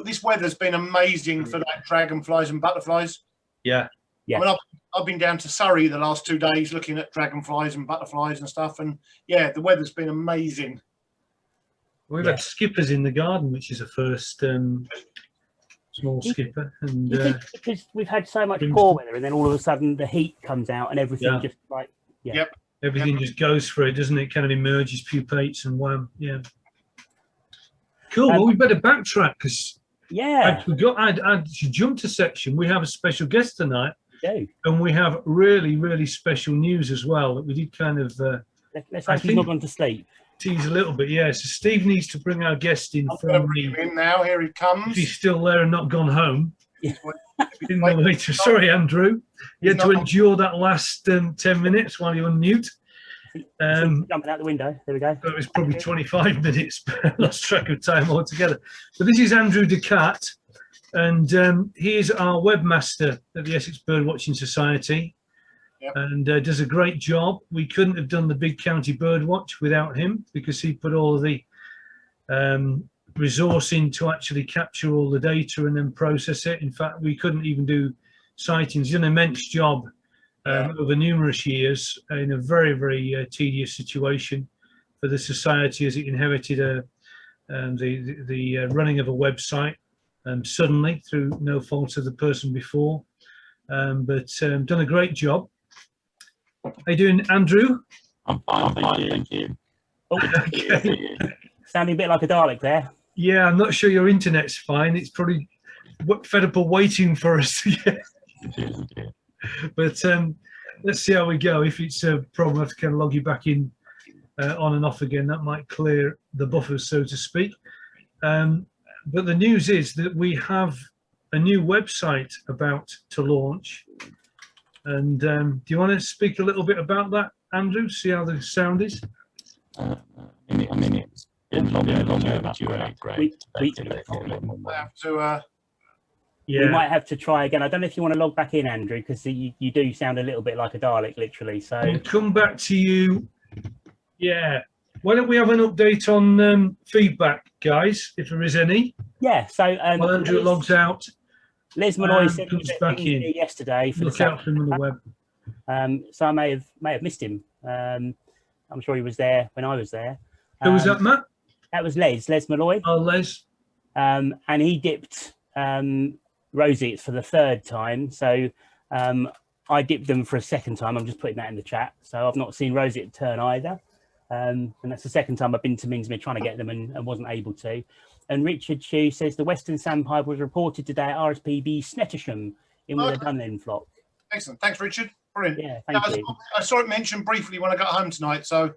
This weather's been amazing for that dragonflies and butterflies. Yeah. Yeah. I mean, I've been down to Surrey the last 2 days looking at dragonflies and butterflies and stuff, and yeah, the weather's been amazing. We've had skippers in the garden, which is a first small skipper. And You think because we've had so much poor weather, and then all of a sudden the heat comes out and everything just like everything just goes for it, doesn't it? Kind of emerges, pupates, and wham. Yeah. Cool. Well, we better backtrack because I forgot. I'd jumped a section. We have a special guest tonight. And we have really, really special news as well that we did kind of. Let's hope he's not gone to sleep. Tease a little bit, yeah. So Steve needs to bring our guest in. In now, here he comes. He's still there and not gone home. Sorry, Andrew. You had to endure that last 10 minutes while you unmute. Jumping out the window. There we go. It was probably 25 minutes, but I lost track of time altogether. So this is Andrew Ducat, and he is our webmaster at the Essex Birdwatching Society, and does a great job. We couldn't have done the Big County Birdwatch without him because he put all of the resource in to actually capture all the data and then process it. In fact, we couldn't even do sightings. He's done an immense job over numerous years in a very, very tedious situation for the society as it inherited the running of a website suddenly through no fault of the person before, but done a great job. How you doing, Andrew? I'm fine, thank you. Oh, Okay. sounding a bit like a Dalek there. Yeah, I'm not sure your internet's fine. It's probably fed up of waiting for us. But let's see how we go. If it's a problem, I have to kind of log you back in on and off again. That might clear the buffers, so to speak. But the news is that we have a new website about to launch. And do you want to speak a little bit about that, Andrew? See how the sound is? I mean, it's been long overdue an upgrade. We I have to. Yeah. We might have to try again. I don't know if you want to log back in, Andrew, because you do sound a little bit like a Dalek, literally. So We'll come back to you. Yeah. Why don't we have an update on feedback, guys, if there is any? yeah. So While Andrew logs out, Les Malloy said he comes was at back Things in. to Do yesterday for look the out for him on the web. so I may have missed him. I'm sure he was there when I was there. Who was that, Matt? That was Les Malloy. Oh, Les. And he dipped Rosie for the third time. So I dipped them for a second time. I'm just putting that in the chat. So I've not seen Rosie turn either. And that's the second time I've been to Mingsmere trying to get them and wasn't able to. And Richard Chew says the Western Sandpiper was reported today at RSPB Snettisham in with a Dunlin flock. Excellent. Thanks, Richard. Brilliant. Yeah, thank you. I saw it mentioned briefly when I got home tonight. So,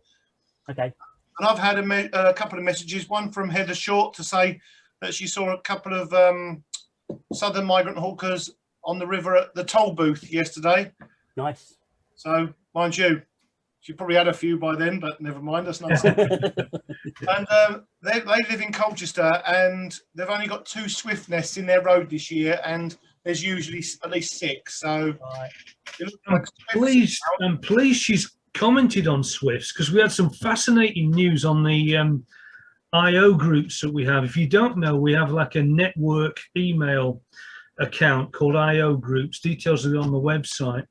Okay. and I've had a couple of messages. One from Heather Short to say that she saw a couple of southern migrant hawkers on the river at the toll booth yesterday. Nice. So, mind you, she probably had a few by then, but never mind. That's not. And they live in Colchester, and they've only got 2 swift nests in their road this year, and there's usually at least 6. So, it looks like I'm pleased she's commented on Swifts, because we had some fascinating news on the IO groups that we have. If you don't know, we have like a network email account called IO groups. Details are on the website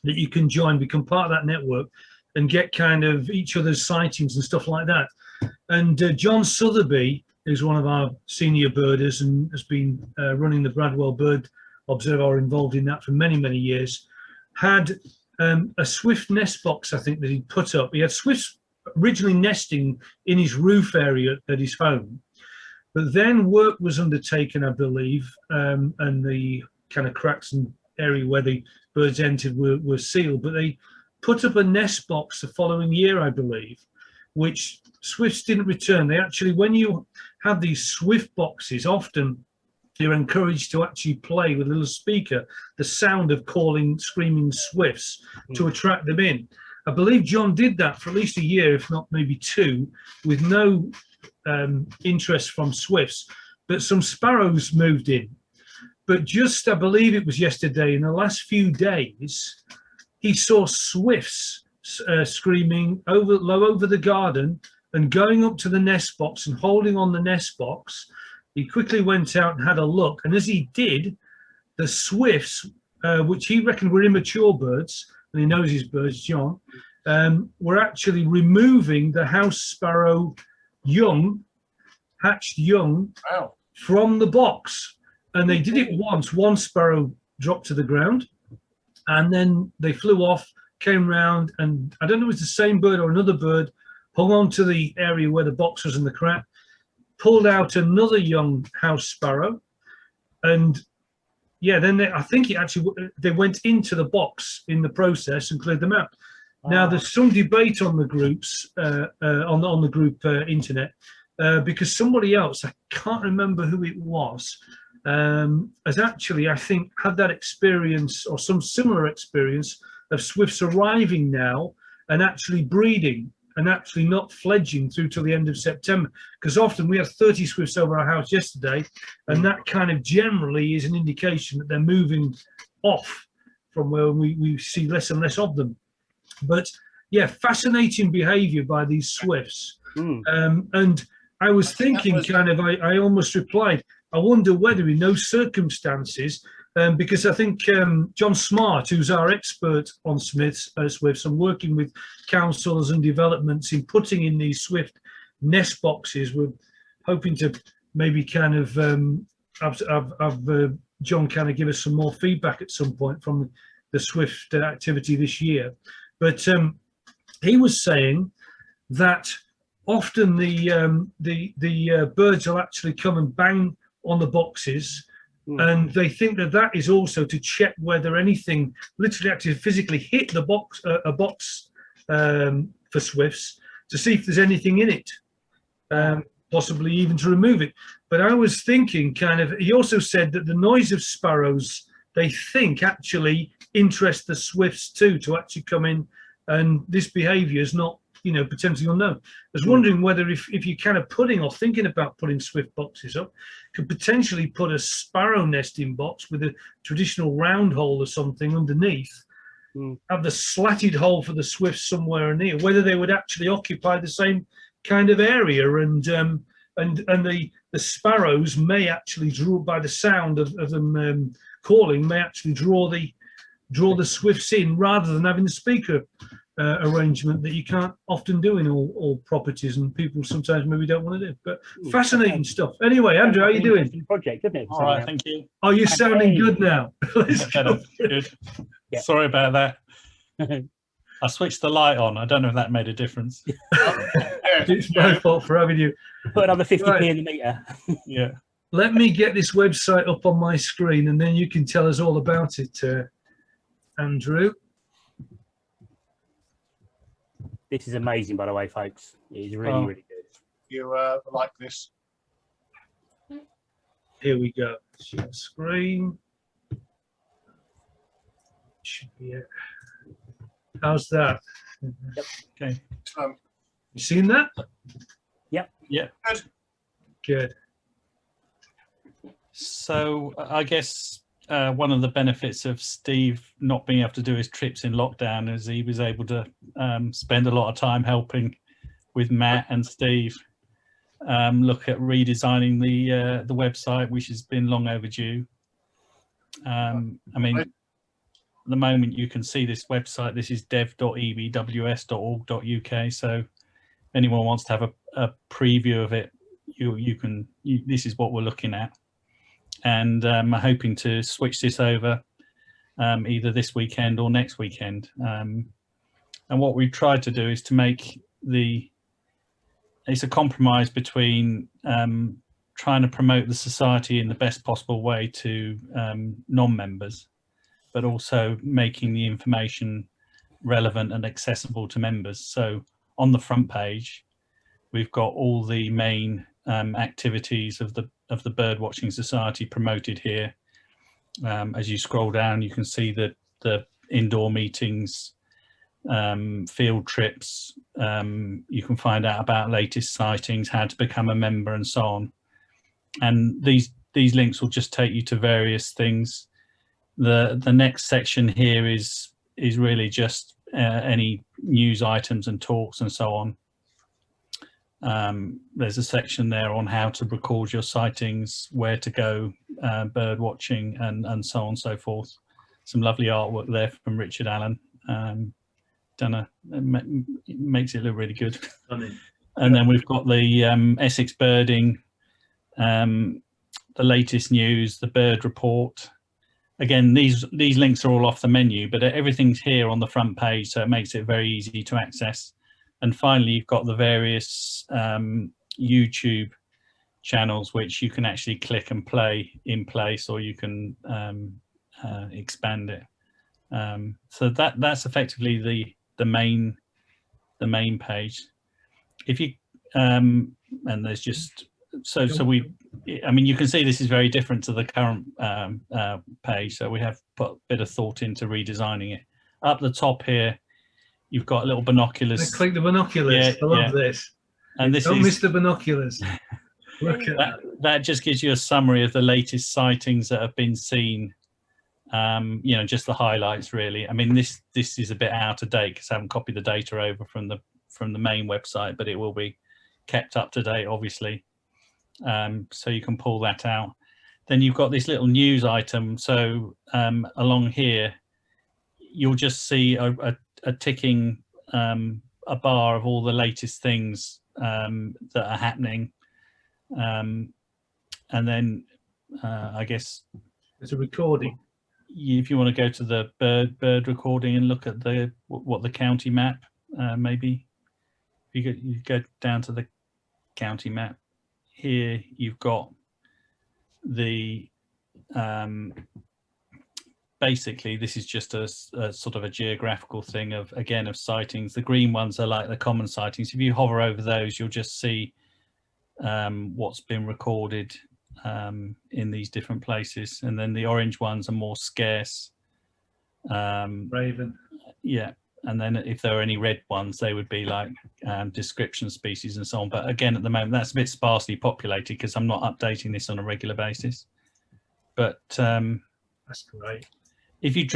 that you can join, become part of that network and get kind of each other's sightings and stuff like that. And John Sotheby, who's one of our senior birders and has been running the Bradwell Bird Observer, involved in that for many, many years, had a swift nest box, I think, that he put up. He had swifts originally nesting in his roof area at his home, but then work was undertaken, I believe, and the kind of cracks and area where the birds entered were sealed, but they put up a nest box the following year, I believe, which swifts didn't return. They actually, when you have these swift boxes, often you're encouraged to actually play with a little speaker the sound of calling, screaming swifts to attract them in. I believe John did that for at least a year, if not maybe 2, with no interest from swifts, but some sparrows moved in. But just, I believe it was yesterday, in the last few days, he saw swifts screaming low over the garden and going up to the nest box and holding on the nest box. He quickly went out and had a look. And as he did, the swifts, which he reckoned were immature birds, and he knows his birds, John, were actually removing the house sparrow young, hatched young, wow, from the box. And they did it once. One sparrow dropped to the ground, and then they flew off, came round, and I don't know if it was the same bird or another bird, hung on to the area where the box was in the crack, pulled out another young house sparrow, and yeah, then I think they went into the box in the process and cleared them out. Now there's some debate on the groups, on the group internet, because somebody else, I can't remember who it was, has actually, I think, had that experience or some similar experience of swifts arriving now and actually breeding and actually not fledging through till the end of September. Because often we had 30 swifts over our house yesterday, and that kind of generally is an indication that they're moving off from where we see less and less of them. But yeah, fascinating behavior by these swifts. And I was thinking I almost replied, I wonder whether in those circumstances, because I think John Smart, who's our expert on swifts and working with councils and developments in putting in these swift nest boxes, we're hoping to maybe kind of have John kind of give us some more feedback at some point from the swift activity this year. But he was saying that often the birds will actually come and bang on the boxes, and they think that is also to check whether anything literally actually physically hit the box, a box for swifts, to see if there's anything in it, possibly even to remove it. But I was thinking he also said that the noise of sparrows they think actually interest the swifts too, to actually come in, and this behaviour is not, you know, potentially unknown. I was wondering whether if you're kind of putting or thinking about putting swift boxes up, could potentially put a sparrow nesting box with a traditional round hole or something underneath, have the slatted hole for the swifts somewhere near, whether they would actually occupy the same kind of area, and the sparrows may actually draw, by the sound of them calling, may actually draw the swifts in, rather than having the speaker arrangement that you can't often do in all properties, and people sometimes maybe don't want to do. But fascinating stuff. Anyway, Andrew, how are you doing? Project, isn't it? All right, thank you. Are you sounding good now? Let's go. Good. Yeah. Sorry about that. I switched the light on. I don't know if that made a difference. It's my fault for having you. Put another 50p Right. in the meter. Yeah. Let me get this website up on my screen, and then you can tell us all about it, Andrew. This is amazing, by the way, folks. It is really, really good. You like this? Here we go. Share screen. Should be it. How's that? Okay. You seen that? Yeah. Good. So I guess one of the benefits of Steve not being able to do his trips in lockdown is he was able to spend a lot of time helping with Matt and Steve look at redesigning the website, which has been long overdue. I mean, at the moment you can see this website. This is dev.ebws.org.uk. So if anyone wants to have a preview of it, you can. This is what we're looking at. And I'm hoping to switch this over either this weekend or next weekend. And what we've tried to do is to make it's a compromise between trying to promote the society in the best possible way to non-members, but also making the information relevant and accessible to members. So on the front page, we've got all the main activities of the Birdwatching Society promoted here. As you scroll down, you can see that the indoor meetings, field trips, you can find out about latest sightings, how to become a member, and so on. And these links will just take you to various things. The next section here is really just any news items and talks and so on. There's a section there on how to record your sightings, where to go, bird watching, and so on and so forth. Some lovely artwork there from Richard Allen. It makes it look really good. And then we've got the Essex birding, the latest news, the bird report. Again, these links are all off the menu, but everything's here on the front page, so it makes it very easy to access. And finally, you've got the various YouTube channels, which you can actually click and play in place, or you can expand it. So that's effectively the main page. If you and there's just so we, I mean, you can see this is very different to the current page. So we have put a bit of thought into redesigning it. Up the top here, you've got little binoculars. Click the binoculars. Yeah, I love this. And this Don't miss the binoculars. Look at that. That just gives you a summary of the latest sightings that have been seen. You know, just the highlights really. I mean, this is a bit out of date because I haven't copied the data over from the main website, but it will be kept up to date, obviously. So you can pull that out. Then you've got this little news item. So along here, you'll just see a ticking a bar of all the latest things that are happening. And then I guess It's a recording. if you want to go to the bird recording and look at what the county map, maybe you go down to the county map. Here you've got the basically this is just a sort of a geographical thing of sightings. The green ones are like the common sightings. If you hover over those, you'll just see what's been recorded in these different places, and then the orange ones are more scarce. Raven. Yeah, and then if there are any red ones, they would be like description species and so on. But again, at the moment, that's a bit sparsely populated because I'm not updating this on a regular basis. But that's great. If you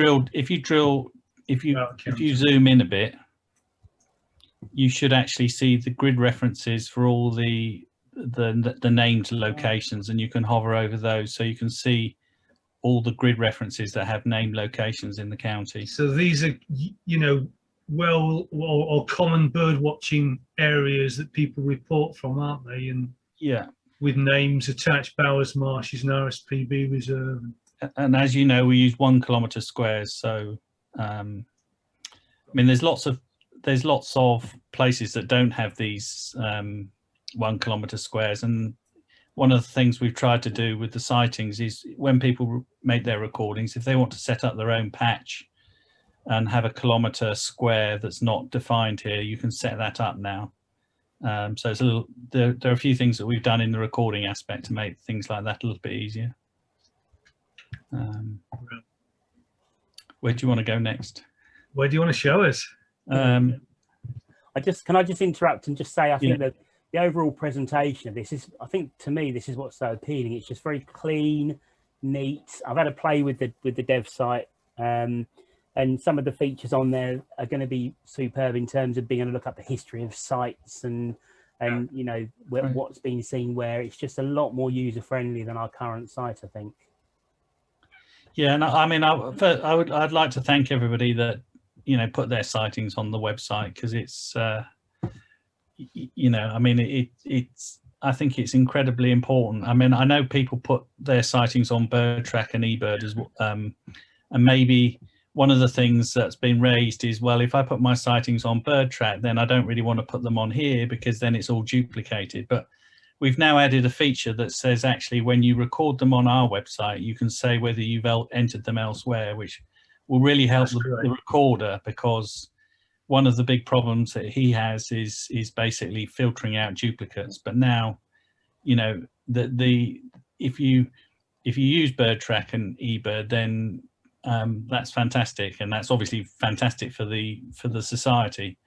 zoom in a bit, you should actually see the grid references for all the named locations, and you can hover over those so you can see all the grid references that have named locations in the county. So these are, you know, well or common bird watching areas that people report from, aren't they? And yeah, with names attached, Bowers Marshes and RSPB Reserve. And as you know, we use 1 kilometre squares. So, I mean, there's lots of places that don't have these 1 kilometre squares. And one of the things we've tried to do with the sightings is when people make their recordings, if they want to set up their own patch and have a kilometre square that's not defined here, you can set that up now. So it's there are a few things that we've done in the recording aspect to make things like that a little bit easier. Where do you want to go next? Where do you want to show us? Can I just interrupt and just say I think that the overall presentation of this is, I think to me, this is what's so appealing. It's just very clean, neat. I've had a play with the dev site, and some of the features on there are going to be superb in terms of being able to look up the history of sites and you know what's been seen where. It's just a lot more user friendly than our current site, I think. Yeah, and I mean, I'd like to thank everybody that, you know, put their sightings on the website, because it's you know, I mean, I think it's incredibly important. I mean, I know people put their sightings on BirdTrack and eBird as well, and maybe one of the things that's been raised is, well, if I put my sightings on BirdTrack, then I don't really want to put them on here because then it's all duplicated. But we've now added a feature that says actually when you record them on our website, you can say whether you've entered them elsewhere, which will really help the recorder, because one of the big problems that he has is basically filtering out duplicates. But now, you know, if you use BirdTrack and eBird, then that's fantastic, and that's obviously fantastic for the society.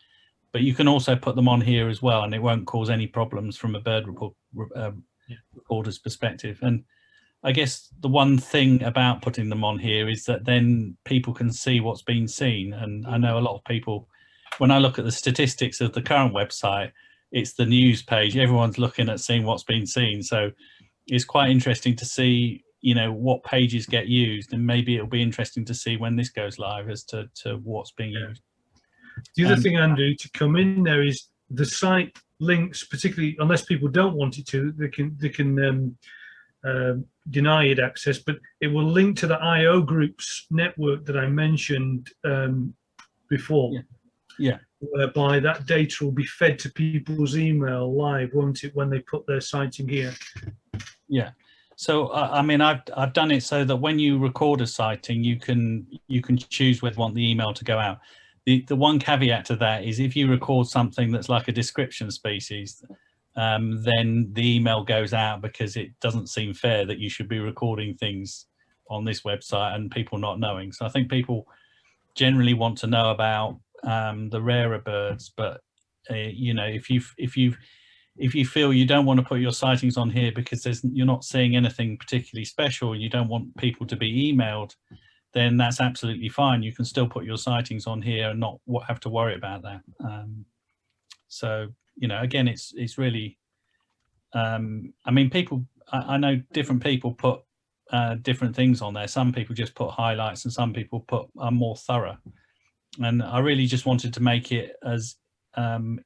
But you can also put them on here as well, and it won't cause any problems from a bird recorder's perspective. And I guess the one thing about putting them on here is that then people can see what's been seen. And I know a lot of people, when I look at the statistics of the current website, it's the news page. Everyone's looking at seeing what's been seen. So it's quite interesting to see, you know, what pages get used, and maybe it'll be interesting to see when this goes live as to what's being used. The other thing, Andrew, to come in there is the site links, particularly unless people don't want it to, they can deny it access, but it will link to the IO groups network that I mentioned before. Yeah. Whereby that data will be fed to people's email live, won't it, when they put their sighting here? Yeah. So I mean, I've done it so that when you record a sighting, you can choose whether you want the email to go out. The one caveat to that is if you record something that's like a description species, then the email goes out, because it doesn't seem fair that you should be recording things on this website and people not knowing. So I think people generally want to know about the rarer birds, but you know, if you feel you don't want to put your sightings on here because you're not seeing anything particularly special and you don't want people to be emailed, then that's absolutely fine. You can still put your sightings on here and not have to worry about that. So, you know, again, it's really, I mean, I know different people put different things on there. Some people just put highlights and some people are more thorough. And I really just wanted to make it as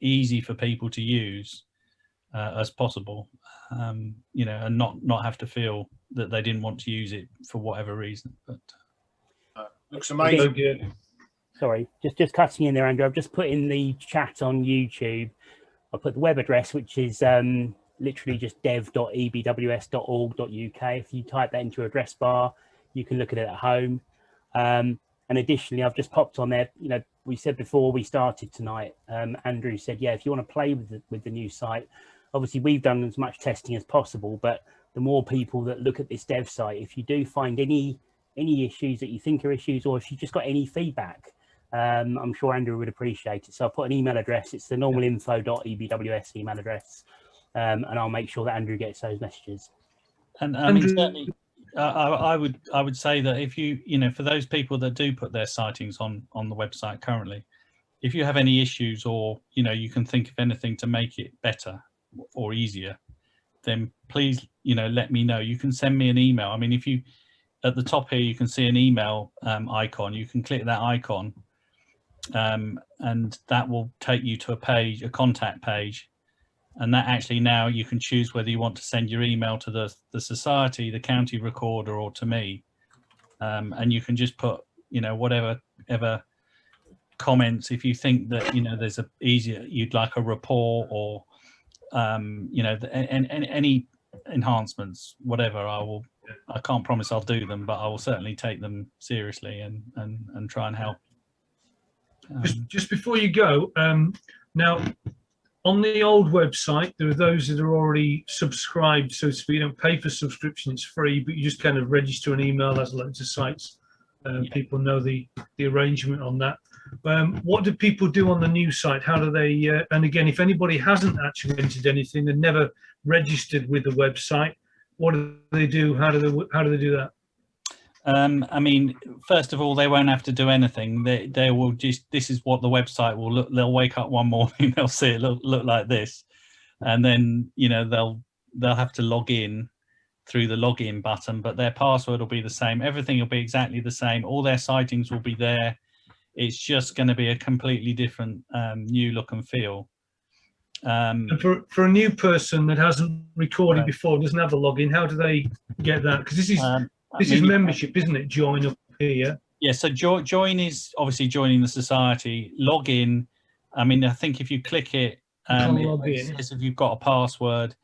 easy for people to use as possible, you know, and not have to feel that they didn't want to use it for whatever reason. But looks amazing. Sorry, just cutting in there, Andrew. I've just put in the chat on YouTube. I put the web address, which is literally just dev.ebws.org.uk. If you type that into your address bar, you can look at it at home. And additionally, I've just popped on there, you know, we said before we started tonight, Andrew said, yeah, if you want to play with the new site, obviously we've done as much testing as possible, but the more people that look at this dev site. If you do find any issues that you think are issues, or if you just got any feedback, I'm sure Andrew would appreciate it. So I'll put an email address. It's the normal info.ebws email address, and I'll make sure that Andrew gets those messages. And I mean, certainly, I would say that if for those people that do put their sightings on the website currently, if you have any issues, or you can think of anything to make it better or easier, then please let me know. You can send me an email. I mean, if you at the top here, you can see an email icon. You can click that icon, and that will take you to a contact page. And that actually now you can choose whether you want to send your email to the society, the county recorder, or to me. And you can just put, whatever comments, if you think that, there's you'd like a report, or, any enhancements, whatever, I can't promise I'll do them, but I will certainly take them seriously and try and help. Just before you go, now, on the old website, there are those that are already subscribed, so to speak. You don't pay for subscription, it's free, but you just kind of register an email as loads of sites. People know the arrangement on that. What do people do on the new site? How do they, and again, if anybody hasn't actually entered anything and never registered with the website, what do they do? How do they do that? I mean, first of all, they won't have to do anything. They will just, this is what the website will look. They'll wake up one morning, they'll see it look like this, and then they'll have to log in through the login button, but their password will be the same. Everything will be exactly the same. All their sightings will be there. It's just going to be a completely different new look and feel. And for a new person that hasn't recorded before, doesn't have a login, how do they get that? Because this is membership, isn't it? Join up here. Yeah, so join is obviously joining the society. Log in. I mean, I think if you click it, it says if you've got a password.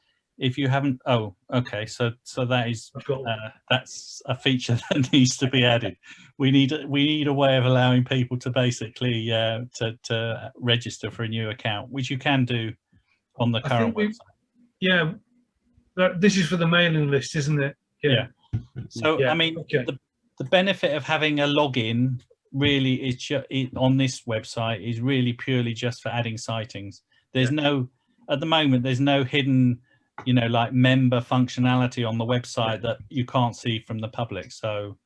If you haven't, oh, okay. So that is that's a feature that needs to be added. We need a way of allowing people to basically to register for a new account, which you can do on the current website. Yeah, this is for the mailing list, isn't it? Yeah. So I mean, the benefit of having a login really is on this website is really purely just for adding sightings. There's no, at the moment, there's no hidden, like member functionality on the website that you can't see from the public. So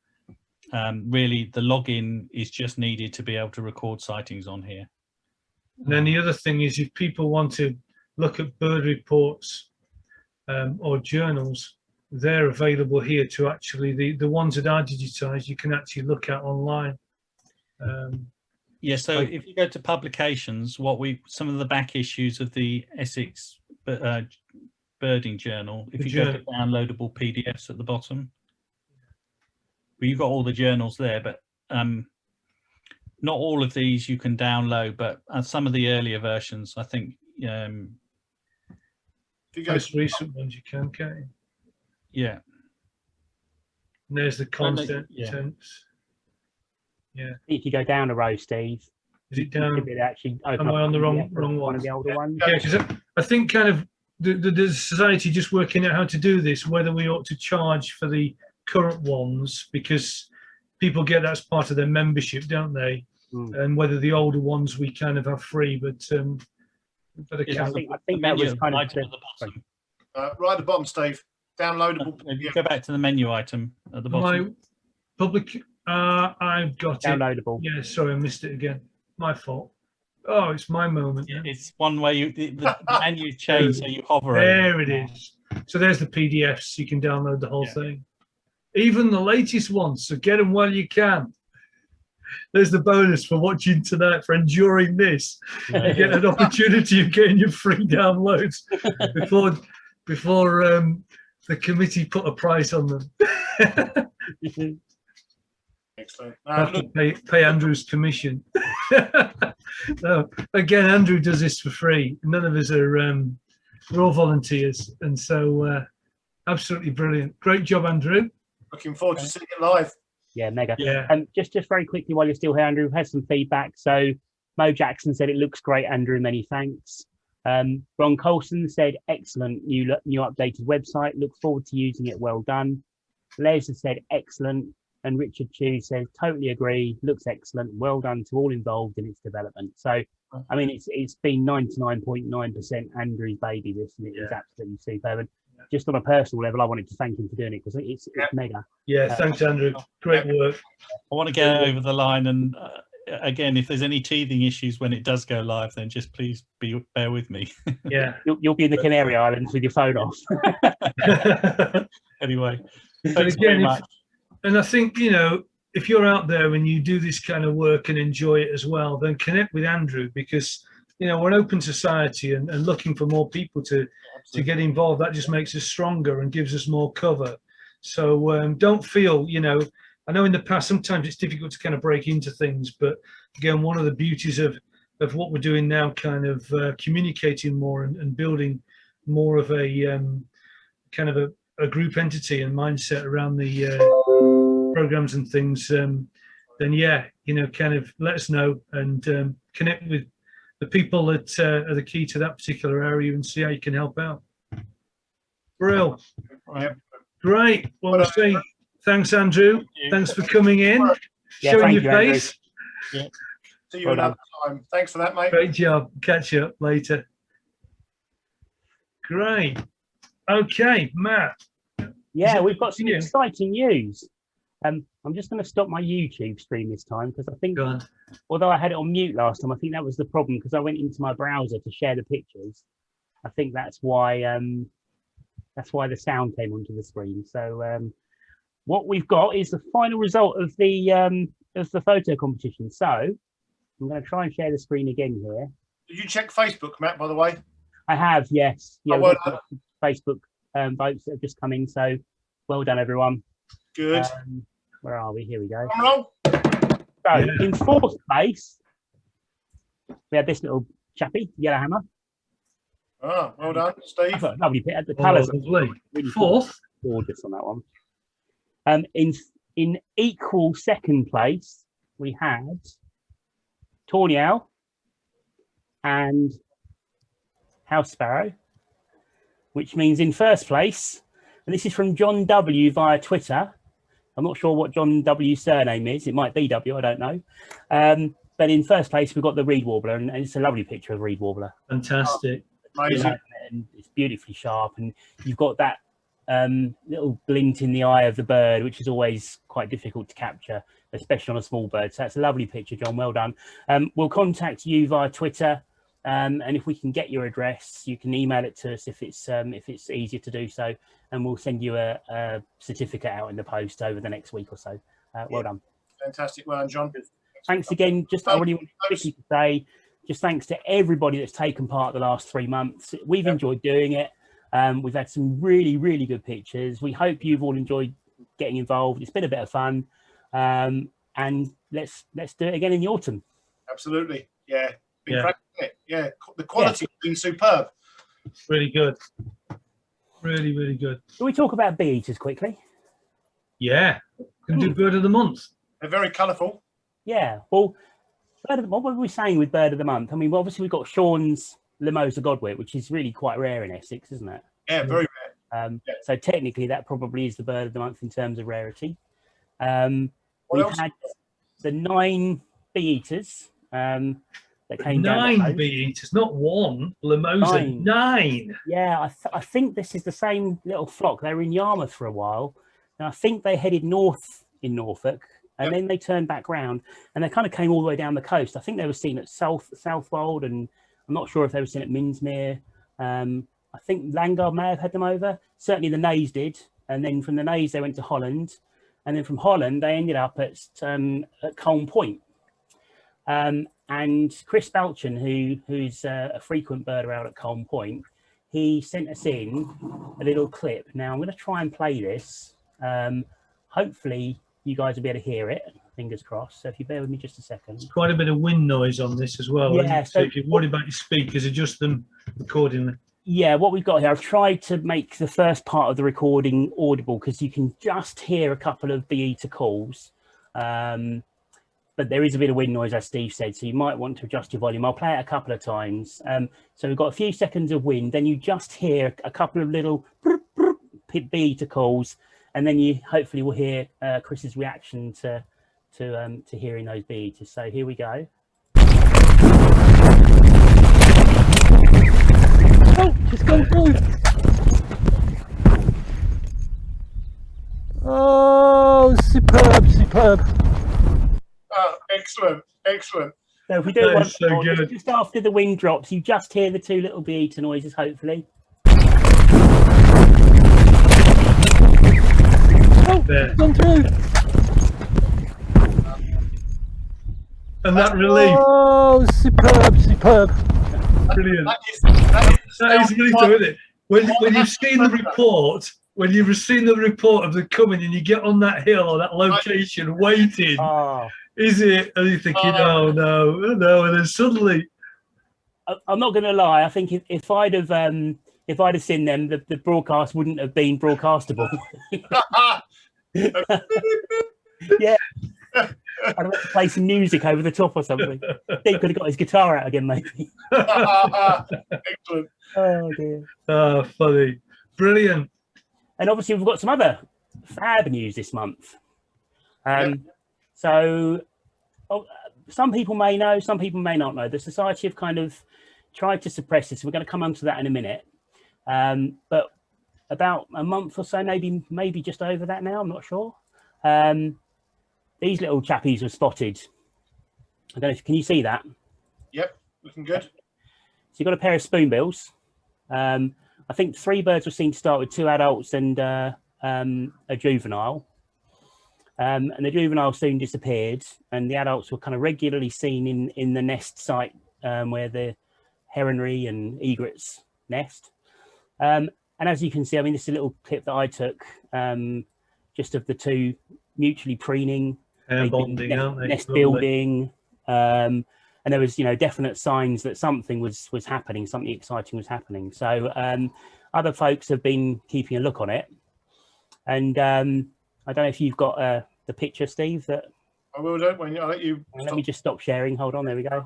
really, the login is just needed to be able to record sightings on here. And then the other thing is, if people want to look at bird reports or journals, they're available here to actually, the ones that are digitized, you can actually look at online. Yeah, so if you go to publications, some of the back issues of the Essex birding journal, if you go to downloadable PDFs at the bottom, well, you've got all the journals there, but not all of these you can download, but some of the earlier versions, I think. Most recent ones you can, can't you? Yeah. And there's the content. Yeah. If you go down a row, Steve, is it down? Actually, am I on the wrong one of the older ones? Yeah, because I think kind of the society just working out how to do this, whether we ought to charge for the current ones, because people get that as part of their membership, don't they? And whether the older ones we kind of have free, but I think that was kind of at the bottom. Right at the bottom, Steve. Downloadable. Go back to the menu item at the bottom. Public. I've got downloadable. Yeah, sorry, I missed it again. My fault. Oh, it's my moment. Yeah, it's one way the menu change, so you hover. There it is. So there's the PDFs. You can download the whole thing, even the latest ones. So get them while you can. There's the bonus for watching tonight, for enduring this. You get an opportunity of getting your free downloads before the committee put a price on them. Excellent. Have to pay Andrew's commission. No, again, Andrew does this for free. None of us are. We're all volunteers, and so absolutely brilliant. Great job, Andrew. Looking forward to seeing it live. Yeah, mega. Yeah. Just very quickly while you're still here, Andrew, has some feedback. So Mo Jackson said it looks great, Andrew. Many thanks. Ron Colson said, excellent new updated website. Look forward to using it. Well done. Les has said, excellent. And Richard Chu says, totally agree. Looks excellent. Well done to all involved in its development. So, I mean, it's been 99.9% Andrew's baby, this, and it is absolutely superb. And just on a personal level, I wanted to thank him for doing it because it's mega. Yeah, thanks, Andrew. Great work. I want to get over the line, and again, if there's any teething issues when it does go live, then just please bear with me. Yeah. You'll be in the Canary Islands with your phone off. Anyway, But thanks very again, much. and I think, you know, if you're out there and you do this kind of work and enjoy it as well, then connect with Andrew, because, you know, we're an open society, and looking for more people to get involved, that just makes us stronger and gives us more cover. So don't feel, you know, I know in the past sometimes it's difficult to kind of break into things, but again, one of the beauties of what we're doing now, kind of communicating more and building more of a kind of a group entity and mindset around the programs and things, then yeah, you know, kind of let us know and connect with the people that are the key to that particular area and see how you can help out. Brill. Yep. Great. Well, we'll say thanks, Andrew. Thanks for coming in, showing your face. Yeah. See you another time. Thanks for that, mate. Great job. Catch you up later. Great. Okay, Matt. Yeah, we've got some exciting news. I'm just going to stop my YouTube stream this time because I think, although I had it on mute last time, I think that was the problem because I went into my browser to share the pictures. I think that's why the sound came onto the screen. So what we've got is the final result of the photo competition. So I'm going to try and share the screen again here. Did you check Facebook, Matt, by the way? I have, yes. Yeah, well Facebook votes that have just come in. So well done, everyone. Good. Where are we? Here we go. So in fourth place, we had this little chappy, Yellowhammer. Oh, well done, Steve. Lovely pit. The colours are really fourth. Gorgeous on that one. In equal second place, we had Tawny Owl and House Sparrow, which means in first place, and this is from John W via Twitter. I'm not sure what John W's surname is. It might be W, I don't know. But in first place, we've got the Reed Warbler, and it's a lovely picture of Reed Warbler. Fantastic. Amazing. And it's beautifully sharp, and you've got that little glint in the eye of the bird, which is always quite difficult to capture, especially on a small bird. So that's a lovely picture, John. Well done. We'll contact you via Twitter. And if we can get your address, you can email it to us if it's easier to do so, and we'll send you a certificate out in the post over the next week or so. Well done. Fantastic. Well done, John. Thanks again. Just I really want to say, just thanks to everybody that's taken part the last 3 months. We've enjoyed doing it. We've had some really, really good pictures. We hope you've all enjoyed getting involved. It's been a bit of fun, and let's do it again in the autumn. Absolutely. Yeah. Been cracking it. Yeah, the quality has been superb. Really good. Really, really good. Can we talk about bee eaters quickly? Yeah, can do bird of the month. They're very colourful. Yeah. Well, what were we saying with bird of the month? I mean, obviously we've got Sean's Limosa Godwit, which is really quite rare in Essex, isn't it? Yeah, very rare. So technically, that probably is the bird of the month in terms of rarity. We've had the 9 bee eaters. That came 9 bee eaters, not 1. Limosa, 9. Yeah, I think this is the same little flock. They were in Yarmouth for a while, and I think they headed north in Norfolk, and then they turned back round, and they kind of came all the way down the coast. I think they were seen at Southwold, and I'm not sure if they were seen at Minsmere. I think Langard may have had them over. Certainly the Nays did, and then from the Nays they went to Holland, and then from Holland they ended up at Colne Point. And Chris Balchin, who's a frequent birder out at Colne Point, he sent us in a little clip. Now I'm going to try and play this. Hopefully you guys will be able to hear it. Fingers crossed. So if you bear with me just a second. There's quite a bit of wind noise on this as well. Yeah. So if you're worried about your speakers, adjust them accordingly. Yeah, what we've got here, I've tried to make the first part of the recording audible because you can just hear a couple of bee eater calls. but there is a bit of wind noise, as Steve said, so you might want to adjust your volume. I'll play it a couple of times. So we've got a few seconds of wind, then you just hear a couple of little bee-eater calls, and then you hopefully will hear Chris's reaction to hearing those bee-eaters. So here we go. Oh, just gone through. Oh, superb, superb. Oh, excellent, excellent. So if we do it once so more, good. just after the wind drops, you just hear the two little bee-eater noises, hopefully. Oh, There. gone through. And that relief. Oh, superb, superb. Brilliant. That is That is really so, isn't it? When you've seen the report, when you've seen the report of the coming and you get on that hill or that location waiting, Oh. is it? And you're thinking, oh no, oh, no, and then suddenly. I'm not going to lie. I think if I'd have seen them, the broadcast wouldn't have been broadcastable. Yeah. I'd have to play some music over the top or something. Steve could have got his guitar out again, maybe. excellent. Oh dear. Oh, funny. Brilliant. And obviously we've got some other fab news this month. So some people may know, some people may not know. The Society have kind of tried to suppress this. We're going to come on to that in a minute. But about a month or so, maybe just over that now, I'm not sure. These little chappies were spotted. I don't know if, can you see that? Yep, looking good. So you've got a pair of spoonbills. I think 3 birds were seen to start with, 2 adults and a juvenile. And the juvenile soon disappeared, and the adults were kind of regularly seen in the nest site where the heronry and egrets nest. And as you can see, I mean, this is a little clip that I took just of the 2 mutually preening, Bonding, aren't they? nest building. And there was, definite signs that something was happening, something exciting was happening. So other folks have been keeping a look on it. And I don't know if you've got the picture, Steve. That I will do when I'll let you. Let me just stop sharing. Hold on. There we go.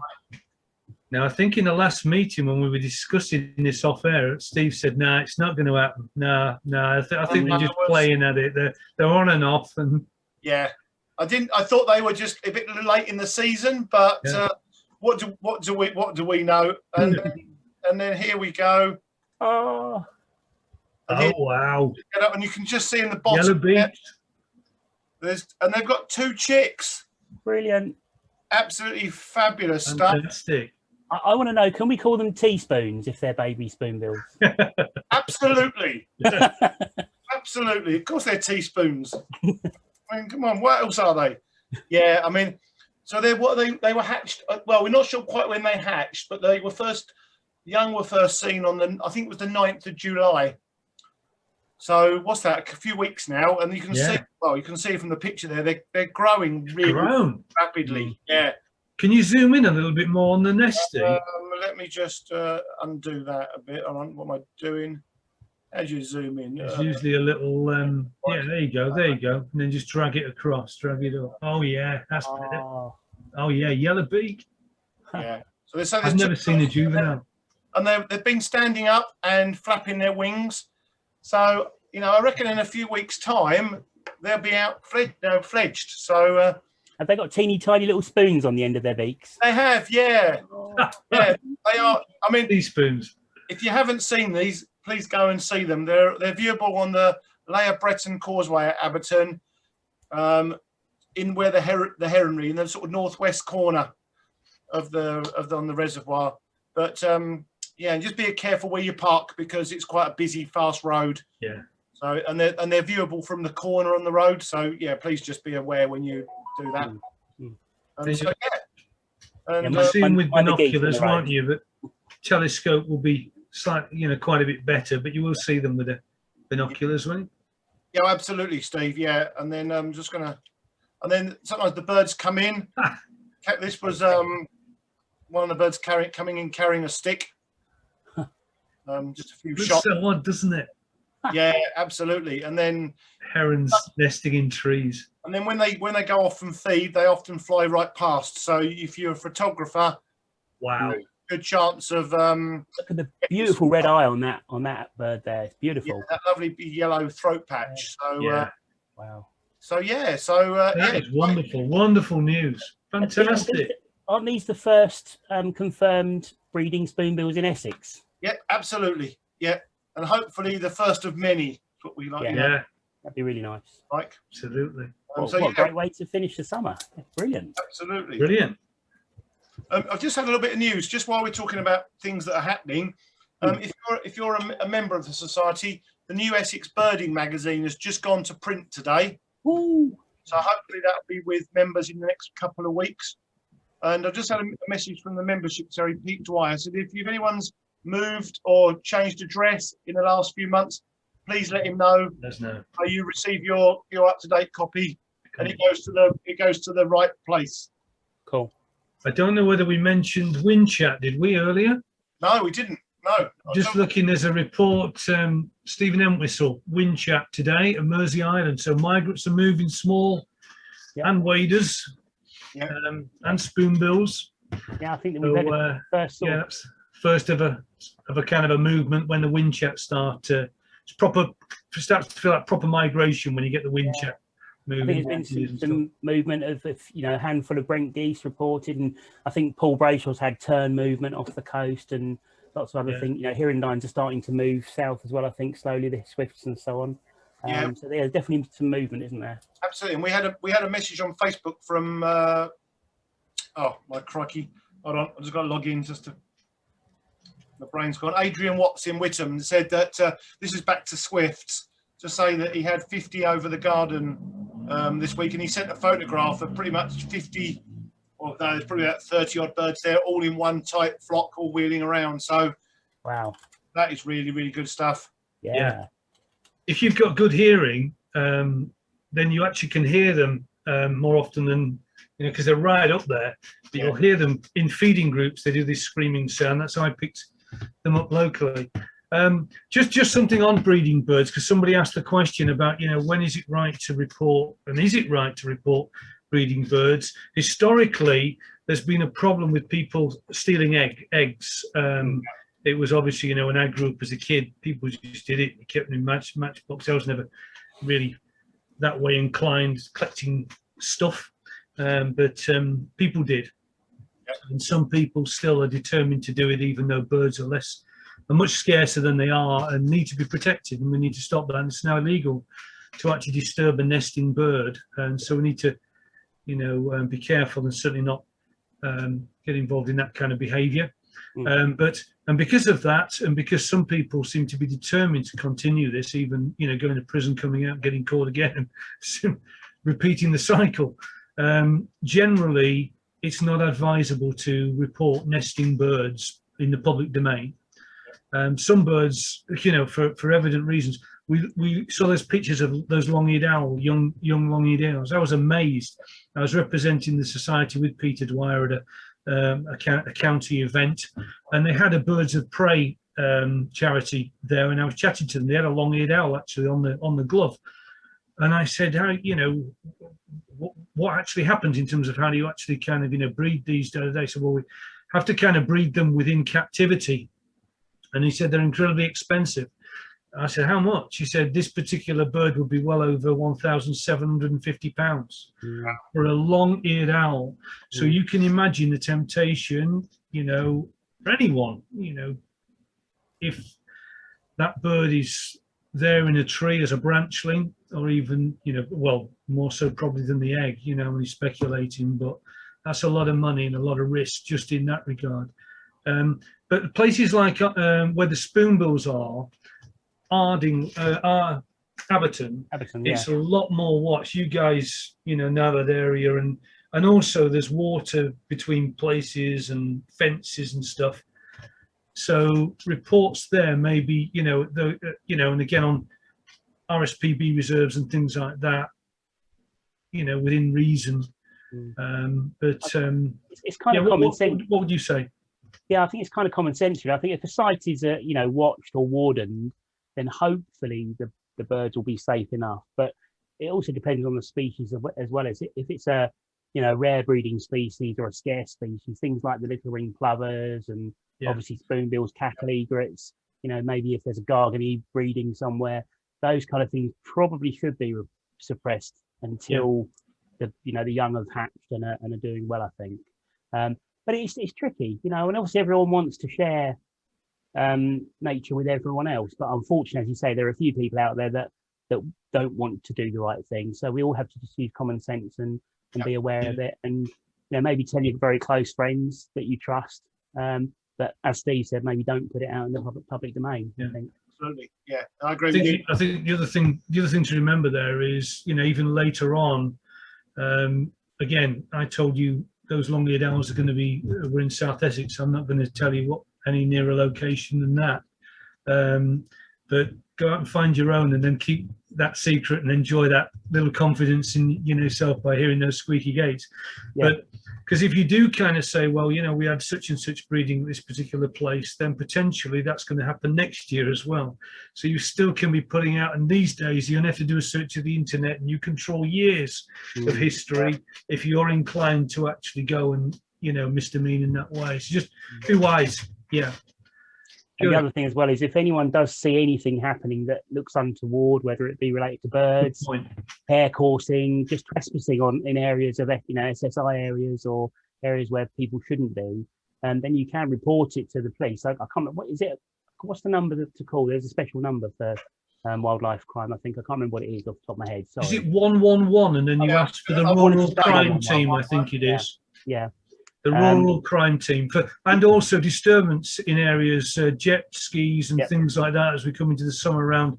Now, I think in the last meeting when we were discussing this off air, Steve said, "No, it's not going to happen. No. I think they're just playing at it. They're on and off." And yeah, I thought they were just a bit late in the season, but yeah. What do we know? And then here we go. Oh. Oh wow! Get up and you can just see in the bottom. Yellow beaks. And they've got 2 chicks. Brilliant! Absolutely fabulous stuff. Fantastic. I want to know, can we call them teaspoons if they're baby spoonbills? Absolutely. Absolutely. Of course they're teaspoons. I mean, come on, what else are they? Yeah, I mean, so they were hatched. Well, we're not sure quite when they hatched, but they were young were first seen on I think it was the 9th of July. So what's that? A few weeks now, and you can see. Well, you can see from the picture there, they're growing really rapidly. Yeah. Can you zoom in a little bit more on the nesting? Let me just undo that a bit. What am I doing? As you zoom in, There's usually a little. Yeah, there you go. There you go. And then just drag it across. Drag it up. Oh yeah, that's better. Oh yeah, yellow beak. Yeah. So I've never seen a juvenile. And they've been standing up and flapping their wings. So, I reckon in a few weeks' time, they'll be out fledged. So, have they got teeny tiny little spoons on the end of their beaks? They have, yeah. Yeah, they are. I mean, these spoons. If you haven't seen these, please go and see them. They're viewable on the Layer Breton Causeway at Abberton, in where the heronry, in the sort of northwest corner of on the reservoir. But yeah, and just be careful where you park because it's quite a busy, fast road. Yeah. So and they're viewable from the corner on the road. So yeah, please just be aware when you do that. And so, yeah. And you'll see them with binoculars, won't you? But telescope will be slightly, quite a bit better. But you will see them with the binoculars, won't you? Yeah, absolutely, Steve. Yeah, and then I'm just gonna, and then sometimes the birds come in. This was one of the birds carrying a stick. Just a few shots. So odd, doesn't it? Yeah, absolutely. And then Herons nesting in trees. And then when they go off and feed, they often fly right past. So if you're a photographer, Wow. good chance of Look at the beautiful red eye on that bird there. It's beautiful. yeah, that lovely yellow throat patch. So Yeah. Wow. so yeah, That is wonderful. Wonderful news. Fantastic. Aren't these the first confirmed breeding spoonbills in Essex? yeah, absolutely, yeah, and hopefully the first of many. Is what we like. Yeah. Yeah, That'd be really nice. Like absolutely. What, so what a yeah, great way to finish the summer. Brilliant. absolutely. Brilliant. I've just had a little bit of news just while we're talking about things that are happening. If you're a member of the society, the new Essex Birding magazine has just gone to print today. Ooh. So hopefully that'll be with members in the next couple of weeks. And I've just had a message from the membership secretary, Pete Dwyer, said if anyone's moved or changed address in the last few months, please let him know. There's no. So you receive your up-to-date copy, and it goes to the right place. Cool. I don't know whether we mentioned wind chat, did we, earlier? No, we didn't. No. Just looking, there's a report, Stephen Entwistle, wind chat today at Mersey Island. So migrants are moving small and waders and spoonbills. Yeah, I think that we've had the first sort of that's first of a kind of a movement when the wind chat starts to feel like proper migration when you get the wind chat moving. I think there's been some movement of a handful of Brent geese reported, and I think Paul Brayshaw's had turn movement off the coast and lots of other things. Hirondines are starting to move south as well, I think, slowly, the swifts and so on. So there's definitely some movement, isn't there? Absolutely. And we had a message on Facebook from oh my crikey. Hold on, I just got to log in just to the brain's gone. Adrian Watts in Whittam said that this is back to swifts, to say that he had 50 over the garden this week, and he sent a photograph of pretty much 50, or no, there's probably about 30 odd birds there, all in one tight flock, all wheeling around. So wow, that is really, really good stuff. Yeah. If you've got good hearing, then you actually can hear them more often than, because they're right up there, but you'll hear them in feeding groups. They do this screaming sound. That's how I picked them up locally. Just something on breeding birds, because somebody asked the question about, when is it right to report, and is it right to report breeding birds? Historically, there's been a problem with people stealing eggs. It was obviously, when I grew up as a kid, people just did it. They kept them in matchbox. I was never really that way inclined collecting stuff, but people did. And some people still are determined to do it, even though birds are much scarcer than they are and need to be protected, and we need to stop that. And it's now illegal to actually disturb a nesting bird, and so we need to be careful and certainly not get involved in that kind of behavior. And because of that, and because some people seem to be determined to continue this, even going to prison, coming out, getting caught again, repeating the cycle, generally it's not advisable to report nesting birds in the public domain. Some birds, for evident reasons, we saw those pictures of those long-eared owl, young long-eared owls. I was amazed. I was representing the society with Peter Dwyer at a county event, and they had a birds of prey charity there, and I was chatting to them. They had a long-eared owl actually on the glove, and I said, how what actually happens in terms of how do you actually kind of breed these? They said, well, we have to kind of breed them within captivity, and he said they're incredibly expensive. I said, how much? He said this particular bird would be well over £1,750 for a long-eared owl. So you can imagine the temptation, for anyone, if that bird is there in a tree as a branchling, or even, well, more so probably than the egg, when he's speculating, but that's a lot of money and a lot of risk just in that regard. But places like where the spoonbills are, Abberton, it's a lot more watch. You guys, know that area, and also there's water between places and fences and stuff. So reports there may be, and again on RSPB reserves and things like that, within reason. But it's kind of common sense. What would you say? Yeah, I think it's kind of common sense. I think if a site is, watched or wardened, then hopefully the birds will be safe enough. But it also depends on the species as well. As if it's a rare breeding species or a scarce species, things like the little ring plovers and obviously spoonbills, cattle egrets. Maybe if there's a gargany breeding somewhere, those kind of things probably should be suppressed until the young have hatched and are doing well, I think. But it's tricky, and obviously everyone wants to share nature with everyone else. But unfortunately, as you say, there are a few people out there that don't want to do the right thing. So we all have to just use common sense and be aware of it, and maybe tell your very close friends that you trust. But as Steve said, maybe don't put it out in the public domain. I think. Absolutely, yeah, I agree with you. I think the other thing to remember there is, even later on, again, I told you those long-eared owls are going to be, we're in South Essex. I'm not going to tell you what any nearer location than that. But go out and find your own, and then keep that secret and enjoy that little confidence in yourself by hearing those squeaky gates. But because if you do kind of say, well, we had such and such breeding at this particular place, then potentially that's going to happen next year as well. So you still can be putting out, and these days you don't have to do a search of the internet, and you control years of history if you're inclined to actually go and misdemean in that way. So just be wise. And the other thing as well is if anyone does see anything happening that looks untoward, whether it be related to birds, hair coursing, just trespassing in areas of SSI areas or areas where people shouldn't be, and then you can report it to the police. I can't remember, what's the number to call? There's a special number for wildlife crime. I think I can't remember what it is off the top of my head. Sorry. Is it 111? And then you ask for the rural crime team. I think it is. Yeah. The rural crime team, and also disturbance in areas, jet skis and things like that, as we come into the summer around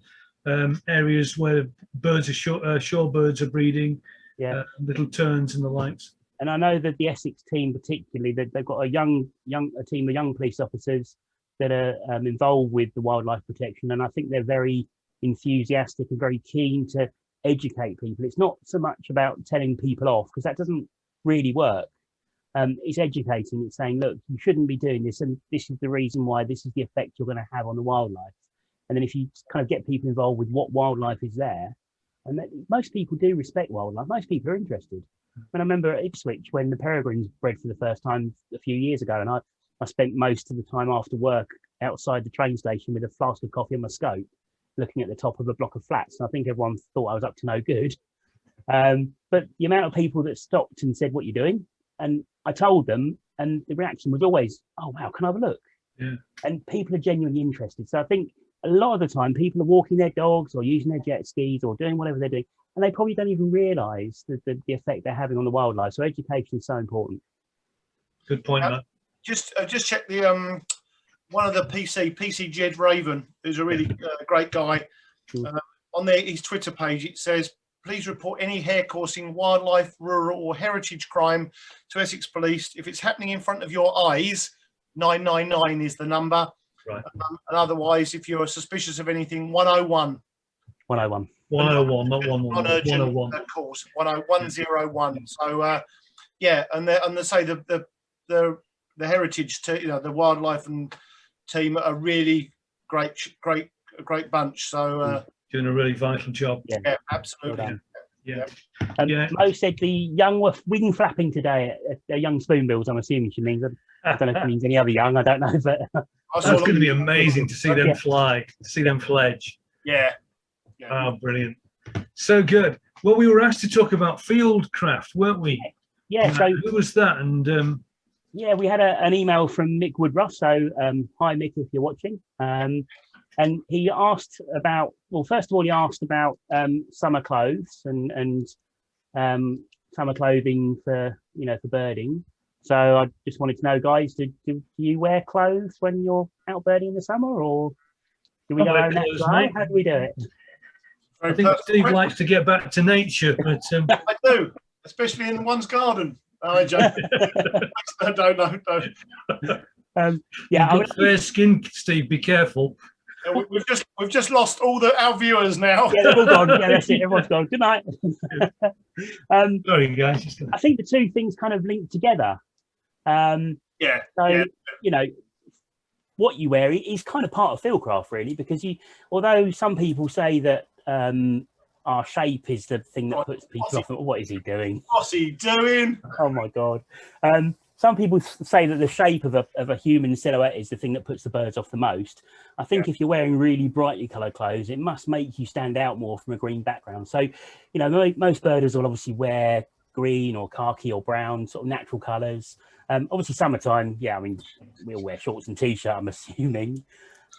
areas where birds are shorebirds are breeding, little terns and the likes. And I know that the Essex team, particularly, they've got a team of young police officers that are involved with the wildlife protection, and I think they're very enthusiastic and very keen to educate people. It's not so much about telling people off, because that doesn't really work. It's educating. It's saying, look, you shouldn't be doing this, and this is the reason why. This is the effect you're going to have on the wildlife. And then if you kind of get people involved with what wildlife is there, and most people do respect wildlife. Most people are interested. And I remember at Ipswich when the peregrines bred for the first time a few years ago, and I spent most of the time after work outside the train station with a flask of coffee on my scope, looking at the top of a block of flats. And I think everyone thought I was up to no good. But the amount of people that stopped and said, "What are you doing?" And I told them, and the reaction was always, "Oh, wow, can I have a look?" Yeah. And people are genuinely interested. So I think a lot of the time people are walking their dogs or using their jet skis or doing whatever they're doing, and they probably don't even realise the effect they're having on the wildlife. So education is so important. Good point, Matt. Just check the one of the PC Jed Raven, who's a really great guy. On his Twitter page, it says, "Please report any hair coursing, wildlife, rural or heritage crime to Essex Police. If it's happening in front of your eyes, 999 is the number. Right. And otherwise, if you're suspicious of anything, 101. 101. 101, not 111. Non-urgent 101. calls, 10101. So, and they say the heritage, the wildlife and team are really great bunch. So. Doing a really vital job. Yeah, absolutely. Yeah. Mo said the young were wing flapping today at young Spoonbills. I'm assuming she means. I don't know if it means any other young. I don't know, but that's going to be amazing to see them fly, to see them fledge. Yeah. Oh, brilliant! So good. Well, we were asked to talk about fieldcraft, weren't we? Yeah. So who was that? And we had an email from Mick Woodruff. So hi, Mick, if you're watching. And he asked about, well, first of all, he asked about summer clothes and summer clothing for birding. So I just wanted to know, guys, do you wear clothes when you're out birding in the summer, or do we go out natural? How do we do it? I think Steve likes to get back to nature, but I do, especially in one's garden. I don't know. You've got fair skin, Steve. Be careful. We've just lost all our viewers now. Yeah, they're all gone. Yeah, that's it. Everyone's gone. Good night. Sorry, guys. I think the two things kind of link together. So what you wear is kind of part of fieldcraft, really, because although some people say that our shape is the thing that puts people off. What is he doing? What's he doing? Oh my God. Some people say that the shape of a human silhouette is the thing that puts the birds off the most. I think if you're wearing really brightly coloured clothes, it must make you stand out more from a green background. So, you know, most birders will obviously wear green or khaki or brown, sort of natural colours. Obviously summertime, yeah, I mean, we'll wear shorts and t-shirt, I'm assuming.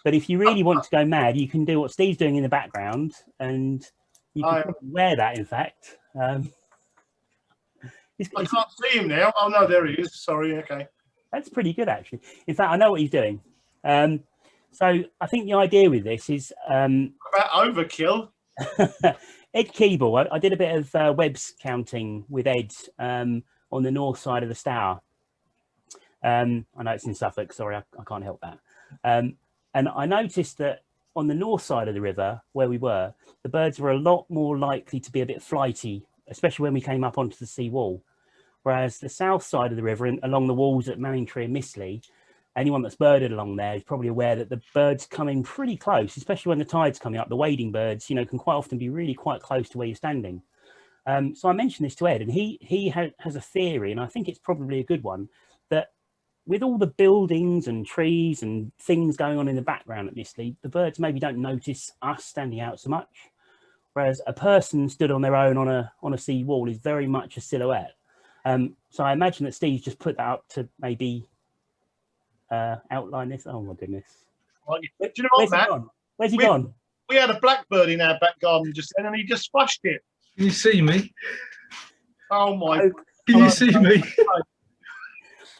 But if you really want to go mad, you can do what Steve's doing in the background, and you can probably wear that, in fact. I can't see him now. Oh, no, there he is. Sorry, okay. That's pretty good, actually. In fact, I know what he's doing. So I think the idea with this is... about overkill. Ed Keeble, I did a bit of webs counting with Ed on the north side of the Stour. I know it's in Suffolk, sorry, I can't help that. And I noticed that on the north side of the river, where we were, the birds were a lot more likely to be a bit flighty, especially when we came up onto the sea wall. Whereas the south side of the river, and along the walls at Manningtree and Mistley, anyone that's birded along there is probably aware that the birds come in pretty close, especially when the tide's coming up. The wading birds, you know, can quite often be really quite close to where you're standing. So I mentioned this to Ed, and he has a theory, and I think it's probably a good one, that with all the buildings and trees and things going on in the background at Mistley, the birds maybe don't notice us standing out so much. Whereas a person stood on their own on a sea wall is very much a silhouette. So I imagine that Steve's just put that up to maybe outline this. Oh my goodness! Do you know what, Matt? Where's he gone? We had a blackbird in our back garden just then, and he just flushed it. Can you see me? Oh my! Can you see me?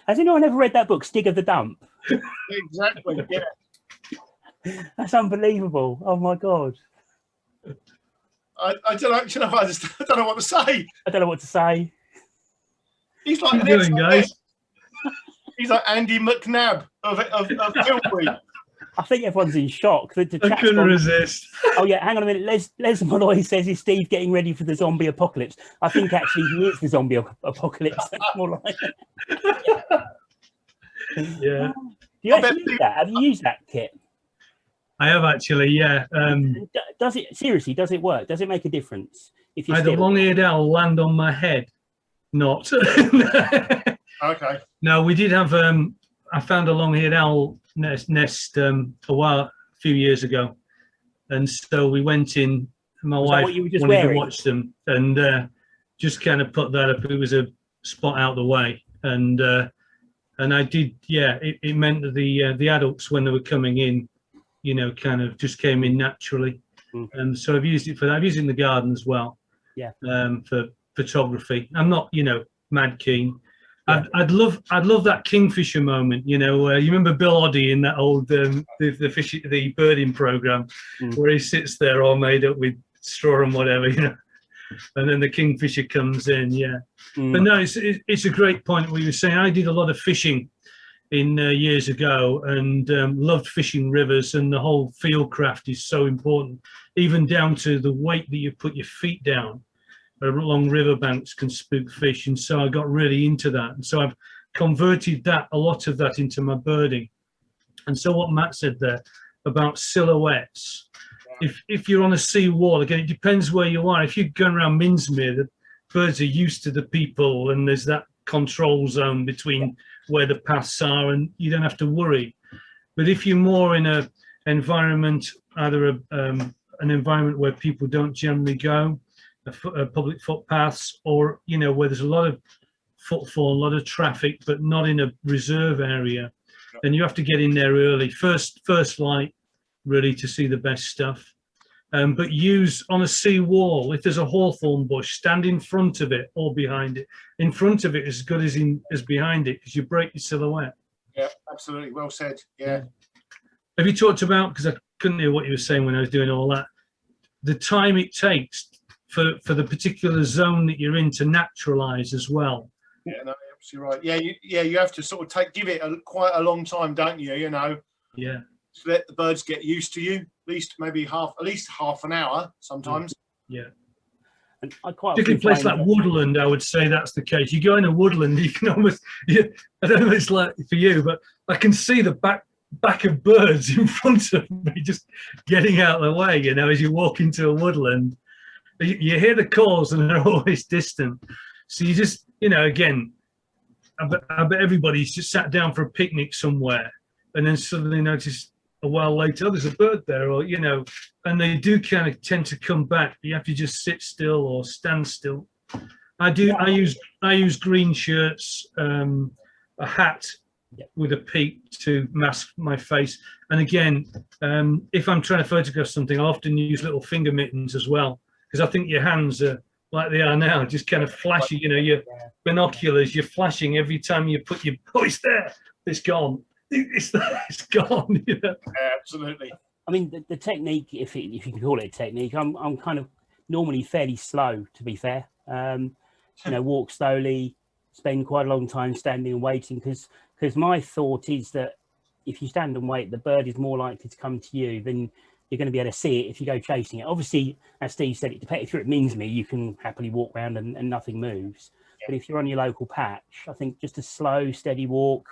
Has anyone ever read that book, Stig of the Dump? Exactly. Yeah. That's unbelievable. Oh my God! I don't know. You know, I don't know what to say. I don't know what to say. He's like, what are you doing, guys? He's like Andy McNabb of Tilbury. I think everyone's in shock. I couldn't resist. Oh yeah, hang on a minute. Les Malloy says, "Is Steve getting ready for the zombie apocalypse?" I think actually he is the zombie apocalypse. That's more like. Yeah. Do you actually use that? Have you used that kit? I have actually. Yeah. Does it work? Does it make a difference? If you I had a long-eared owl land on my head. Not. Okay. No, we did have. I found a long-eared owl nest a few years ago, and so we went in. My wife wanted to watch them, and just kind of put that up. It was a spot out the way, and I did. Yeah, it meant that the adults, when they were coming in, you know, kind of just came in naturally, and so I've used it for that. I've used it in the garden as well. Yeah. For photography. I'm not, you know, mad keen. I'd love that kingfisher moment, you know. You remember Bill Oddie in that old the birding program, where he sits there all made up with straw and whatever, you know, and then the kingfisher comes in. Yeah. But no, it's a great point. What you were saying. I did a lot of fishing in years ago, and loved fishing rivers, and the whole field craft is so important, even down to the weight that you put your feet down. Along riverbanks can spook fish, and so I got really into that, and so I've converted a lot of that into my birding. And so what Matt said there about silhouettes, if you're on a sea wall, again, it depends where you are. If you're going around Minsmere, the birds are used to the people, and there's that control zone between where the paths are, and you don't have to worry. But if you're more in a environment, either an environment where people don't generally go, public footpaths, or, you know, where there's a lot of footfall, a lot of traffic, but not in a reserve area, then you have to get in there early, first light, really, to see the best stuff. But use on a sea wall, if there's a hawthorn bush, stand in front of it or behind it. In front of it is as good as behind it, because you break your silhouette. Yeah, absolutely. Well said. Yeah. Have you talked about, because I couldn't hear what you were saying when I was doing all that, the time it takes for the particular zone that you're in to naturalize as well? Yeah, no, you're absolutely right. Yeah, you have to sort of give it quite a long time, don't you? You know. Yeah. To let the birds get used to you, at least half an hour sometimes. Yeah. And I quite particularly a place like woodland, I would say that's the case. You go in a woodland, you can almost, I don't know if it's like for you, but I can see the back of birds in front of me, just getting out of the way, you know, as you walk into a woodland. You hear the calls and they're always distant. So you just, you know, again, I bet everybody's just sat down for a picnic somewhere and then suddenly notice a while later, oh, there's a bird there, or, you know, and they do kind of tend to come back. You have to just sit still or stand still. I use green shirts, a hat with a peak to mask my face. And again, if I'm trying to photograph something, I often use little finger mittens as well, because I think your hands are like they are now, just kind of flashy, you know, your binoculars, you're flashing every time you put your voice there. It's gone. It's there, it's gone. You know? Yeah, absolutely. I mean, the technique, if you can call it a technique, I'm kind of normally fairly slow, to be fair. You know, walk slowly, spend quite a long time standing and waiting, because my thought is that if you stand and wait, the bird is more likely to come to you than you're going to be able to see it if you go chasing it. Obviously, as Steve said, if you're at Minsme, you can happily walk around and nothing moves. Yeah. But if you're on your local patch, I think just a slow, steady walk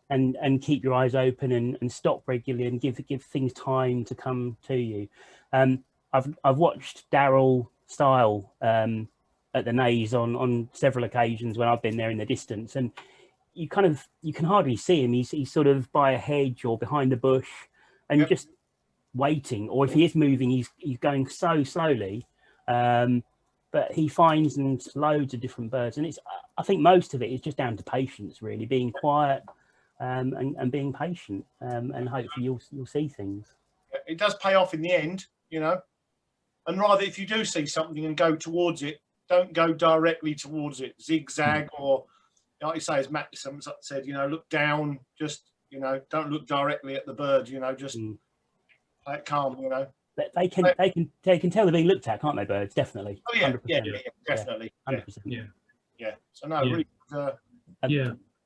and keep your eyes open and stop regularly and give things time to come to you. I've watched Daryl Style at the Naze on several occasions when I've been there in the distance, and you can hardly see him. He's sort of by a hedge or behind a bush and just waiting, or if he is moving, he's going so slowly, but he finds loads of different birds, and I think most of it is just down to patience, really, being quiet and being patient, and hopefully you'll see things. It does pay off in the end, you know, and rather, if you do see something and go towards it, don't go directly towards it, zigzag, or like you say, as Maxim said, you know, look down, just, you know, don't look directly at the bird, you know, just like calm, you know. They can tell they're being looked at, can't they, birds? Definitely. Oh yeah, 100%. yeah, definitely. 100%. Yeah. So no, really.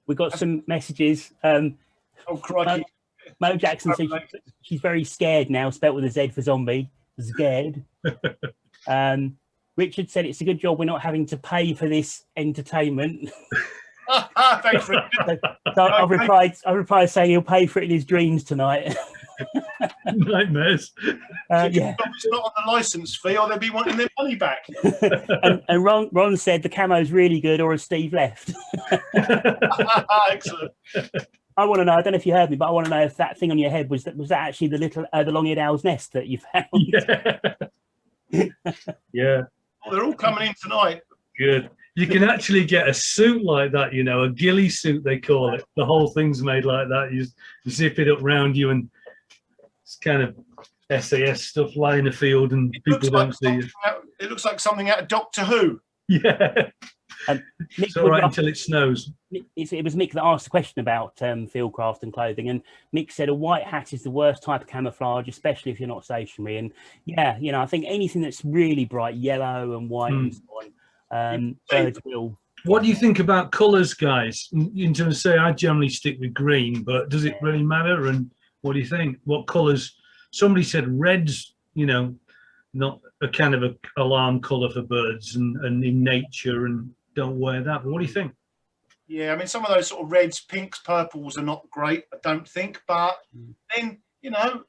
We've got some messages. Oh crikey! Mo Jackson says she's very scared now, spelt with a Z for zombie. Scared. Richard said it's a good job we're not having to pay for this entertainment. Thanks for it. So I replied saying he'll pay for it in his dreams tonight. Nightmares. It's not on the license fee, or they'll be wanting their money back. and Ron said the camo's really good, or has Steve left? Excellent. I want to know. I don't know if you heard me, but I want to know if that thing on your head was that actually the little the long-eared owl's nest that you found. Yeah. Well, they're all coming in tonight. Good. You can actually get a suit like that, you know, a ghillie suit they call it. The whole thing's made like that. You zip it up round you, and it's kind of SAS stuff lying in the field, and people don't see it. It looks like something out of Doctor Who. Yeah. It's all right until it snows. It was Mick that asked the question about fieldcraft and clothing, and Mick said a white hat is the worst type of camouflage, especially if you're not stationary. And yeah, you know, I think anything that's really bright yellow and white and so on, birds will. What do you think about colours, guys? In terms of, say, I generally stick with green, but does it really matter? And what do you think? What colours? Somebody said reds, you know, not a kind of a alarm colour for birds and in nature, and don't wear that. But what do you think? Yeah, I mean, some of those sort of reds, pinks, purples are not great, I don't think. But then, you know,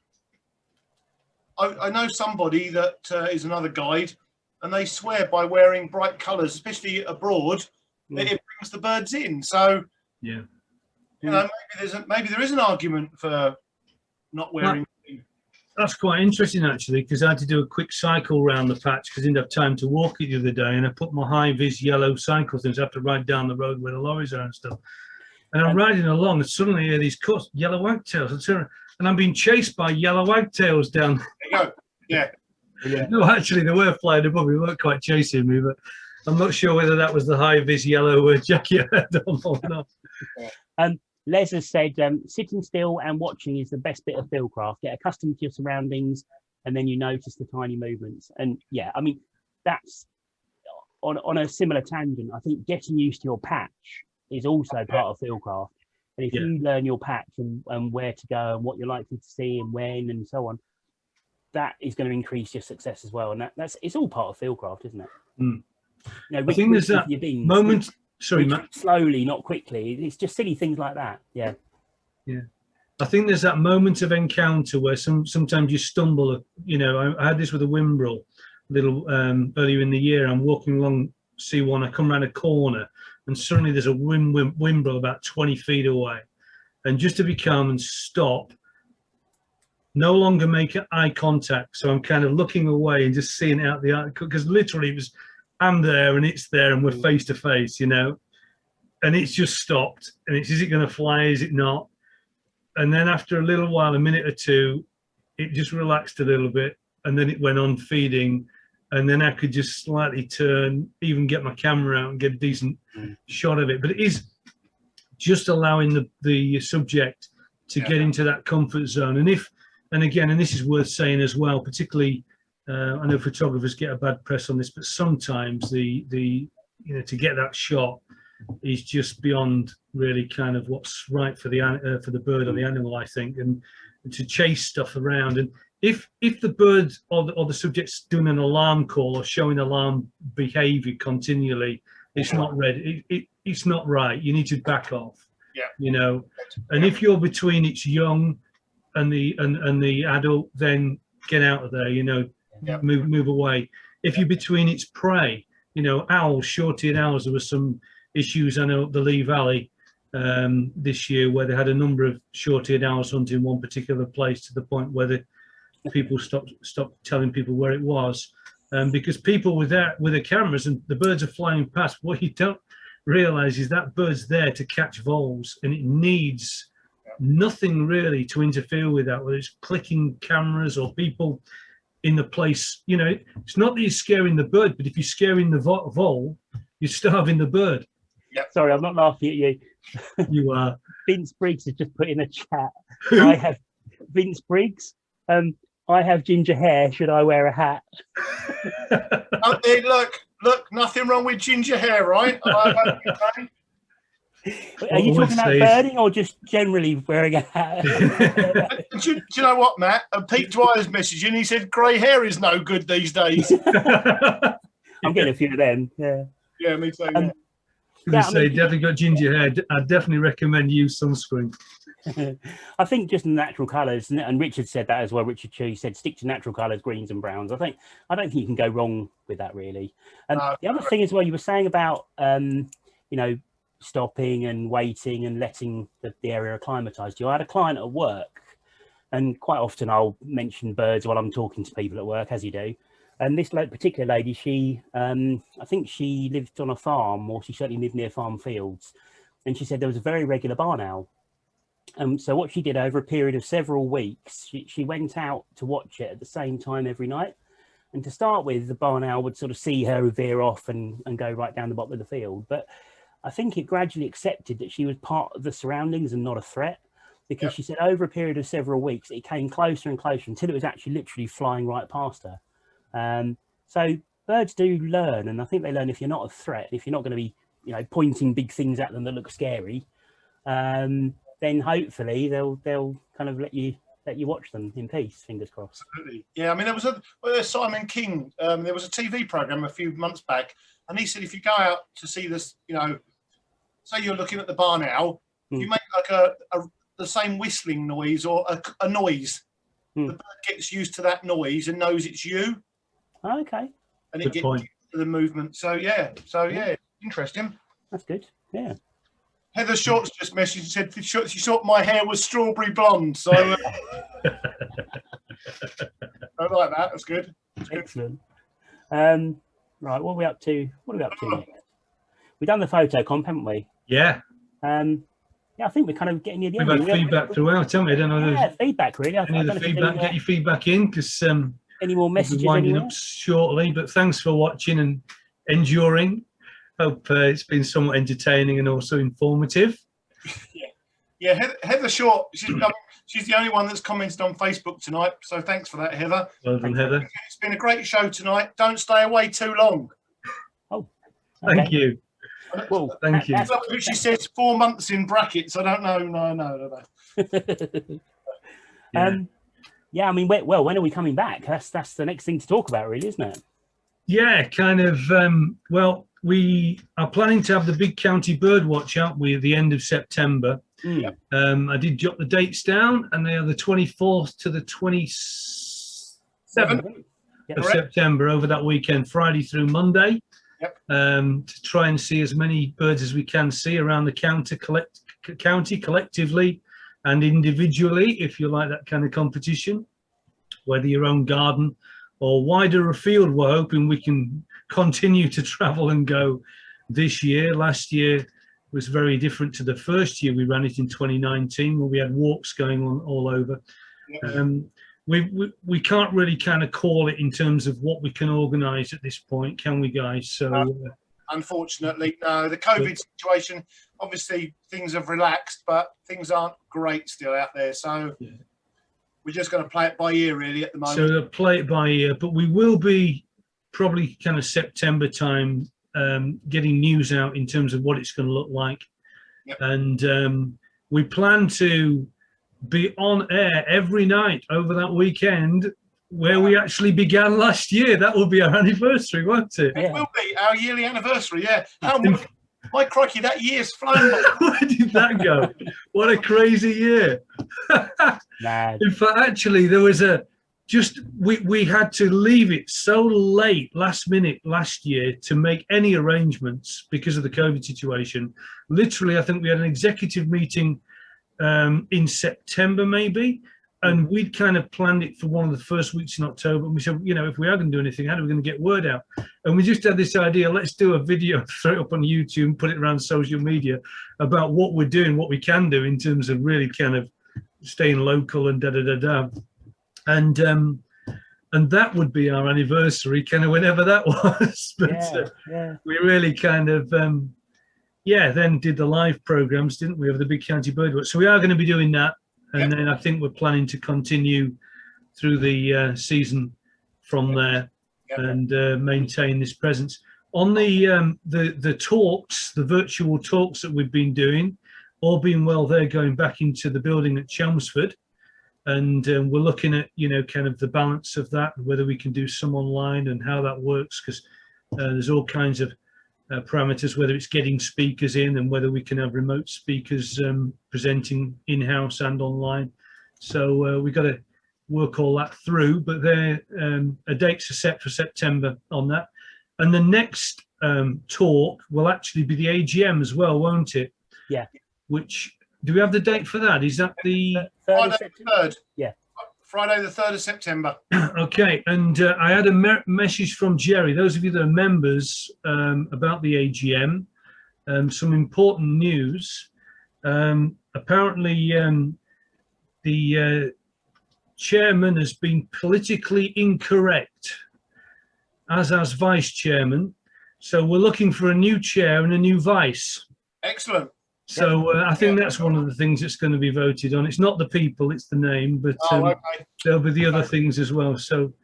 I know somebody that is another guide, and they swear by wearing bright colours, especially abroad, that it brings the birds in. So, you know, maybe there is an argument for not wearing. That's quite interesting, actually, because I had to do a quick cycle around the patch because I didn't have time to walk it the other day, and I put my high-vis yellow cycle things. I have to ride down the road where the lorries are and stuff. And I'm riding along, and suddenly I hear these cuts, yellow wagtails, and I'm being chased by yellow wagtails down. There you go. Yeah. No, actually, they were flying above me. They weren't quite chasing me, but I'm not sure whether that was the high-vis yellow jacket I had on or not. Les has said sitting still and watching is the best bit of fieldcraft. Get accustomed to your surroundings, and then you notice the tiny movements. And yeah, I mean, that's on a similar tangent. I think getting used to your patch is also part of fieldcraft. And if you learn your patch and where to go and what you're likely to see and when and so on, that is going to increase your success as well. And it's all part of fieldcraft, isn't it? You know, I think there's that moment. Sorry, Matt. Slowly, not quickly. It's just silly things like that. Yeah. I think there's that moment of encounter where sometimes you stumble. You know, I had this with a whimbrel little earlier in the year. I'm walking along C1, I come around a corner, and suddenly there's a whimbrel about 20 feet away. And just to be calm and stop, no longer make eye contact. So I'm kind of looking away and just seeing out the eye, because literally it was, I'm there and it's there and we're face to face, you know, and it's just stopped. And it's, is it going to fly? Is it not? And then after a little while, a minute or two, it just relaxed a little bit, and then it went on feeding. And then I could just slightly turn, even get my camera out and get a decent shot of it. But it is just allowing the subject to get into that comfort zone. And again, and this is worth saying as well, particularly, I know photographers get a bad press on this, but sometimes the you know, to get that shot is just beyond really kind of what's right for the bird or the animal, I think, and to chase stuff around. And if the bird or the subject's doing an alarm call or showing alarm behavior continually, it's not ready. It's not right. You need to back off. Yeah. You know, and if you're between its young and the adult, then get out of there. You know, move away. If you're between its prey, you know, owls, short-eared owls, there were some issues, I know, up the Lee Valley this year, where they had a number of short-eared owls hunting one particular place, to the point where the people stopped telling people where it was, because people with their cameras and the birds are flying past. What you don't realize is that bird's there to catch voles, and it needs nothing really to interfere with that, whether it's clicking cameras or people in the place. You know, it's not that you're scaring the bird, but if you're scaring the vole, you're starving the bird. Sorry, I'm not laughing at you. You are. Vince Briggs has just put in a chat. I have Vince Briggs. I have ginger hair. Should I wear a hat? Look, nothing wrong with ginger hair, right? Are you talking about birding or just generally wearing a hat? do you know what, Matt? Pete Dwyer's message, and he said grey hair is no good these days. I'm getting a few of them. Yeah. Yeah, me too. Definitely got ginger hair. I definitely recommend use sunscreen. I think just natural colours, and Richard said that as well. Richard Chu said stick to natural colours, greens and browns. I don't think you can go wrong with that, really. The other thing as well, you were saying about you know, stopping and waiting and letting the area acclimatise to you. I had a client at work, and quite often I'll mention birds while I'm talking to people at work, as you do. And this particular lady, she, I think she lived on a farm, or she certainly lived near farm fields. And she said there was a very regular barn owl. So what she did over a period of several weeks, she went out to watch it at the same time every night. And to start with, the barn owl would sort of see her veer off and go right down the bottom of the field. But I think it gradually accepted that she was part of the surroundings and not a threat. Because she said over a period of several weeks, it came closer and closer until it was actually literally flying right past her. So birds do learn, and I think they learn if you're not a threat, if you're not going to be, you know, pointing big things at them that look scary, then hopefully they'll kind of let you watch them in peace. Fingers crossed. Absolutely. Yeah, I mean, there was Simon King. There was a TV program a few months back, and he said if you go out to see this, you know, say you're looking at the barn owl, you make like the same whistling noise or a noise. The bird gets used to that noise and knows it's you. Oh, okay. And it gets to the movement. So yeah, interesting. That's good. Yeah. Heather Short's just messaged and said she thought my hair was strawberry blonde. So I like that. That's good. Excellent. Right, what are we up to? Next? We've done the photo comp, haven't we? Yeah. Yeah, I think we're kind of getting near the end. We've had feedback throughout, haven't we? I don't know. Yeah, feedback really. Get your feedback in, because any more messages? We're winding up shortly, but thanks for watching and enduring. Hope it's been somewhat entertaining and also informative. Yeah. Heather Short. She's the only one that's commented on Facebook tonight. So thanks for that, Heather. Well done, Heather. It's been a great show tonight. Don't stay away too long. Oh, okay. Thank you. Well, thank you. She says 4 months in brackets. I don't know. No. Yeah, I mean, well, when are we coming back? That's the next thing to talk about, really, isn't it? Yeah, kind of. Well, we are planning to have the big county bird watch out with the end of September. I did jot the dates down, and they are the 24th to the 27th of September, over that weekend, Friday through Monday. To try and see as many birds as we can see around the county collectively and individually, if you like that kind of competition, whether your own garden or wider afield. We're hoping we can continue to travel and go this year. Last year was very different to the first year we ran it in 2019, where we had walks going on all over. We can't really kind of call it in terms of what we can organise at this point, can we, guys? So unfortunately, no. The COVID situation, obviously things have relaxed, but things aren't great still out there. So we're just going to play it by ear, really, at the moment. So play it by ear, but we will be probably kind of September time getting news out in terms of what it's going to look like. And we plan to be on air every night over that weekend, where we actually began last year. That will be our anniversary, won't it? It will be our yearly anniversary, How much? My crikey, that year's flown by. Where did that go? What a crazy year. In fact, actually, there was we had to leave it so late, last minute last year, to make any arrangements because of the COVID situation. Literally, I think we had an executive meeting in September maybe, and we'd kind of planned it for one of the first weeks in October, and we said, if we are going to do anything, how are we going to get word out? And we just had this idea, let's do a video, throw it up on YouTube, put it around social media about what we're doing, what we can do in terms of really kind of staying local and and that would be our anniversary, kind of whenever that was. But we really kind of then did the live programs, didn't we, of the Big County Birdwatch? So we are going to be doing that, and then I think we're planning to continue through the season from there and maintain this presence on the talks, the virtual talks that we've been doing. All being well, they're going back into the building at Chelmsford, and we're looking at kind of the balance of that, whether we can do some online and how that works, because there's all kinds of parameters, whether it's getting speakers in and whether we can have remote speakers presenting in-house and online. So we've got to work all that through, but dates are set for September on that. And the next talk will actually be the AGM as well, won't it? Yeah. Which, do we have the date for that? Is that the Friday the 3rd? Yeah. Friday the 3rd of September. Okay, and I had a message from Jerry. Those of you that are members about the AGM, some important news. Apparently, the chairman has been politically incorrect, as vice chairman. So we're looking for a new chair and a new vice. Excellent. So I think that's one of the things that's going to be voted on. It's not the people, it's the name, but there'll be the other things as well. So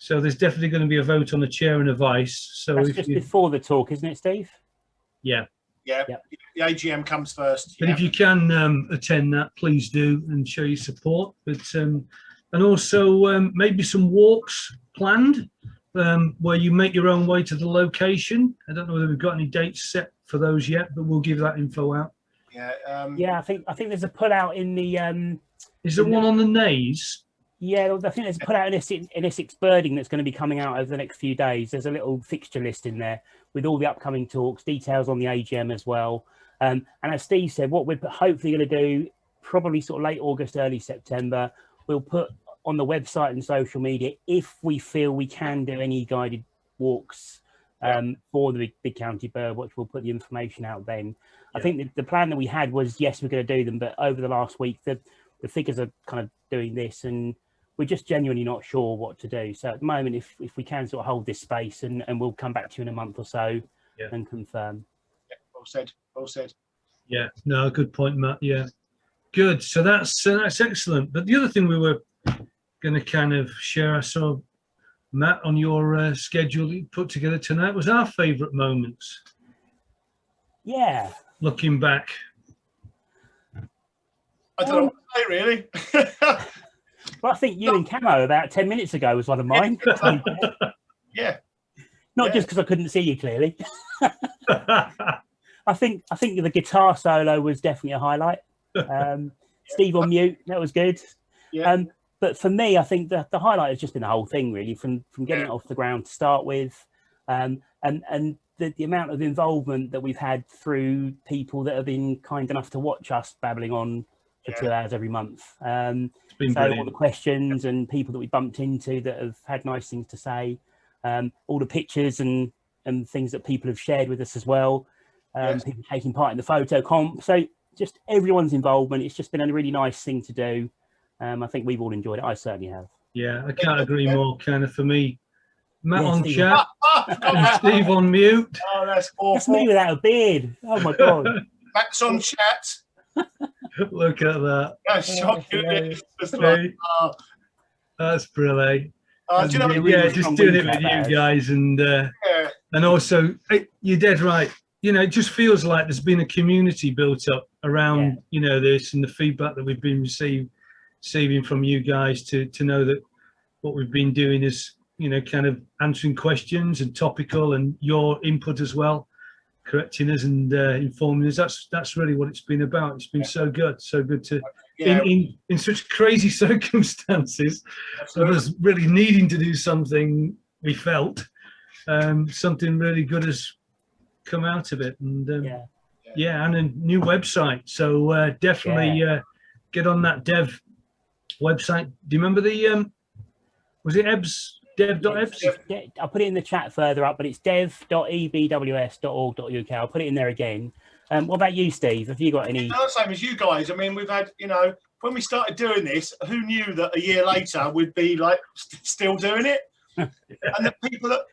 there's definitely going to be a vote on a chair and a vice. So that's just before the talk, isn't it, Steve? Yeah. The AGM comes first. But if you can attend that, please do, and show your support. But and also maybe some walks planned where you make your own way to the location. I don't know whether we've got any dates set for those yet, but we'll give that info out. I think there's a pull out in the is there one on the Naze? I think there's a pull out in Essex birding that's going to be coming out over the next few days. There's a little fixture list in there with all the upcoming talks, details on the AGM as well. And as Steve said, what we're hopefully going to do, probably sort of late August, early September, we'll put on the website and social media, if we feel we can do any guided walks for the Big County Birdwatch, we'll put the information out then. I think the plan that we had was, yes, we're going to do them, but over the last week, the figures are kind of doing this, and we're just genuinely not sure what to do. So at the moment, if we can sort of hold this space, and we'll come back to you in a month or so and confirm. Well said. Yeah, no, good point, Matt. Yeah, good. So that's excellent. But the other thing we were going to kind of share, I saw, Matt, on your schedule you put together tonight, was our favourite moments. Yeah. Looking back. I don't know what to say, really. Well, I think you and Camo about 10 minutes ago was one of mine. Not just because I couldn't see you clearly. I think the guitar solo was definitely a highlight. Steve on mute, that was good. Yeah. But for me, I think the highlight has just been the whole thing, really, from getting it off the ground to start with, and the amount of involvement that we've had through people that have been kind enough to watch us babbling on for 2 hours every month. It's been So brilliant. all the questions and people that we bumped into that have had nice things to say, all the pictures and things that people have shared with us as well, people taking part in the photo comp. So just everyone's involvement. It's just been a really nice thing to do. I think we've all enjoyed it. I certainly have. Yeah, I can't agree more. Kind of for me, Matt on Steve. chat, and Steve on mute. Oh, that's awful. That's me without a beard. Oh my god. Matt's on chat. Look at that. That's shocking. hilarious. It's like, That's brilliant. do you know what really Yeah, was just from doing it Wind with you Cab guys, and also you're dead right. You know, it just feels like there's been a community built up around this and the feedback that we've been receiving from you guys to know that what we've been doing is kind of answering questions and topical, and your input as well, correcting us and informing us. That's really what it's been about. It's been so good to in such crazy circumstances of us really needing to do something. We felt something really good has come out of it, and and a new website. So definitely get on that dev website. Do you remember the was it EBS? Dev.ebs? I'll put it in the chat further up, but it's dev.ebws.org.uk. I'll put it in there again. What about you, Steve? Have you got any? No, same as you guys. I mean, we've had, when we started doing this, who knew that a year later we'd be like still doing it? And the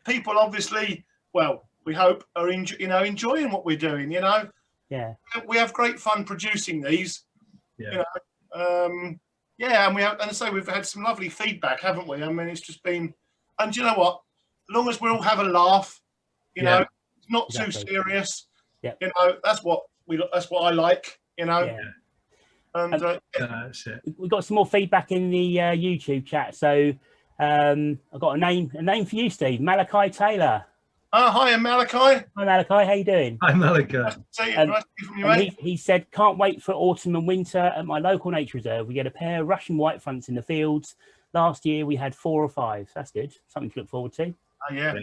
people obviously, well, we hope are enjoying what we're doing. Yeah. We have great fun producing these. Yeah. And we have, and so we've had some lovely feedback, haven't we? I mean, it's just been, and you know what? As long as we all have a laugh, it's not too serious. Yeah. That's what I like. Yeah. And that's it. We've got some more feedback in the YouTube chat. So I've got a name for you, Steve. Malachi Taylor. Hi, Malachi. Hi, Malachi. How you doing? Hi, Malachi. Nice to see you. Nice to hear from you, mate. He said, can't wait for autumn and winter at my local nature reserve. We get a pair of Russian white fronts in the fields. Last year we had 4 or 5. That's good. Something to look forward to. Oh, yeah.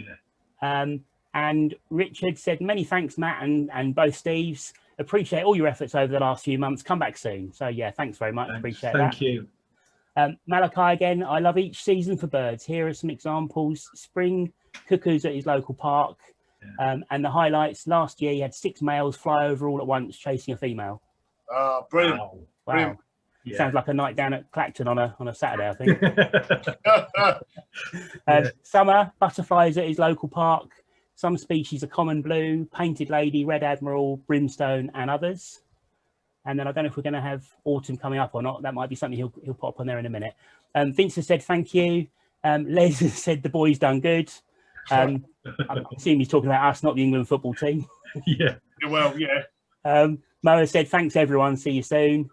And Richard said, many thanks, Matt and both Steves. Appreciate all your efforts over the last few months. Come back soon. So yeah, thanks very much. Appreciate that. Thank you. Malachi again, I love each season for birds. Here are some examples. Spring cuckoos at his local park. And the highlights, last year he had 6 males fly over all at once chasing a female. Oh, brilliant. Wow. Brilliant. Yeah. Sounds like a night down at Clacton on a Saturday, I think. Summer, butterflies at his local park. Some species are common blue, painted lady, red admiral, brimstone, and others. And then I don't know if we're going to have autumn coming up or not. That might be something he'll pop on there in a minute. Vincent said thank you. Les said the boys done good. I assume he's talking about us, not the England football team. Yeah. Well, yeah. Moa said thanks everyone. See you soon.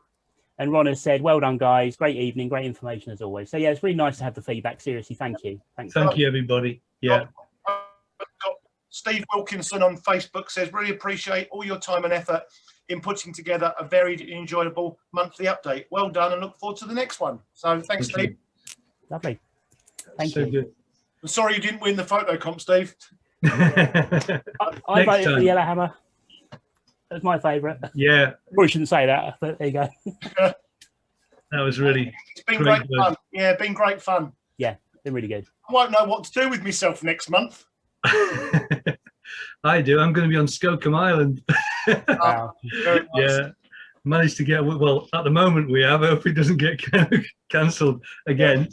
And Ron has said, well done, guys. Great evening. Great information as always. So, yeah, it's really nice to have the feedback. Seriously, thank you. Thanks. Thank you, everybody. Yeah. Steve Wilkinson on Facebook says, really appreciate all your time and effort in putting together a very enjoyable monthly update. Well done and look forward to the next one. So, thanks, Steve. Lovely. Thank you. Good. I'm sorry you didn't win the photo comp, Steve. I voted for the Yellowhammer. That's my favourite. Yeah. Probably shouldn't say that, but there you go. That was really. It's been great fun. Yeah, been great fun. Yeah, been really good. I won't know what to do with myself next month. I do. I'm going to be on Skocum Island. Wow. Yeah. Managed to get, well, at the moment we have. I hope it doesn't get cancelled again.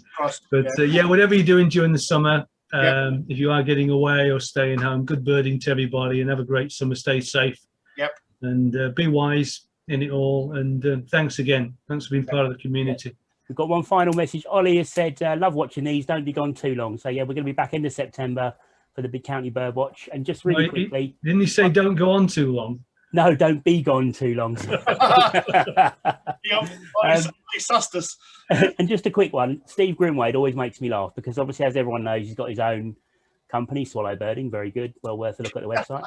But whatever you're doing during the summer, if you are getting away or staying home, good birding to everybody and have a great summer. Stay safe. Yep. And be wise in it all. And thanks again. Thanks for being part of the community. We've got one final message. Ollie has said, love watching these. Don't be gone too long. So, yeah, we're going to be back into September for the Big County Birdwatch. And just really quickly. Didn't he say don't go on too long? No, don't be gone too long. He sussed us. And just a quick one. Steve Grimwade always makes me laugh because obviously, as everyone knows, he's got his own company, Swallow Birding. Very good. Well worth a look at the website.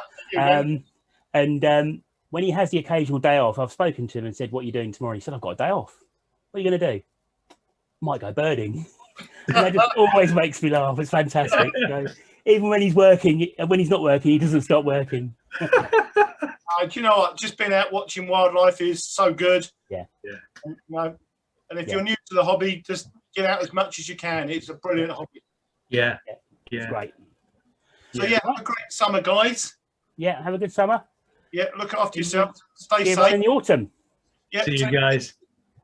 when he has the occasional day off, I've spoken to him and said, "What are you doing tomorrow?" He said, "I've got a day off." What are you going to do? Might go birding. And that just always makes me laugh. It's fantastic. So, even when he's working, when he's not working, he doesn't stop working. Do you know what? Just being out watching wildlife is so good. Yeah. You know, and if you're new to the hobby, just get out as much as you can. It's a brilliant hobby. Yeah. It's great. So yeah, have a great summer, guys. Yeah, have a good summer. Yeah, look after yourself. Stay See you safe. in the autumn. Yeah, See you guys.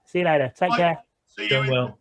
See you later. Take Bye. care. See you. Done well.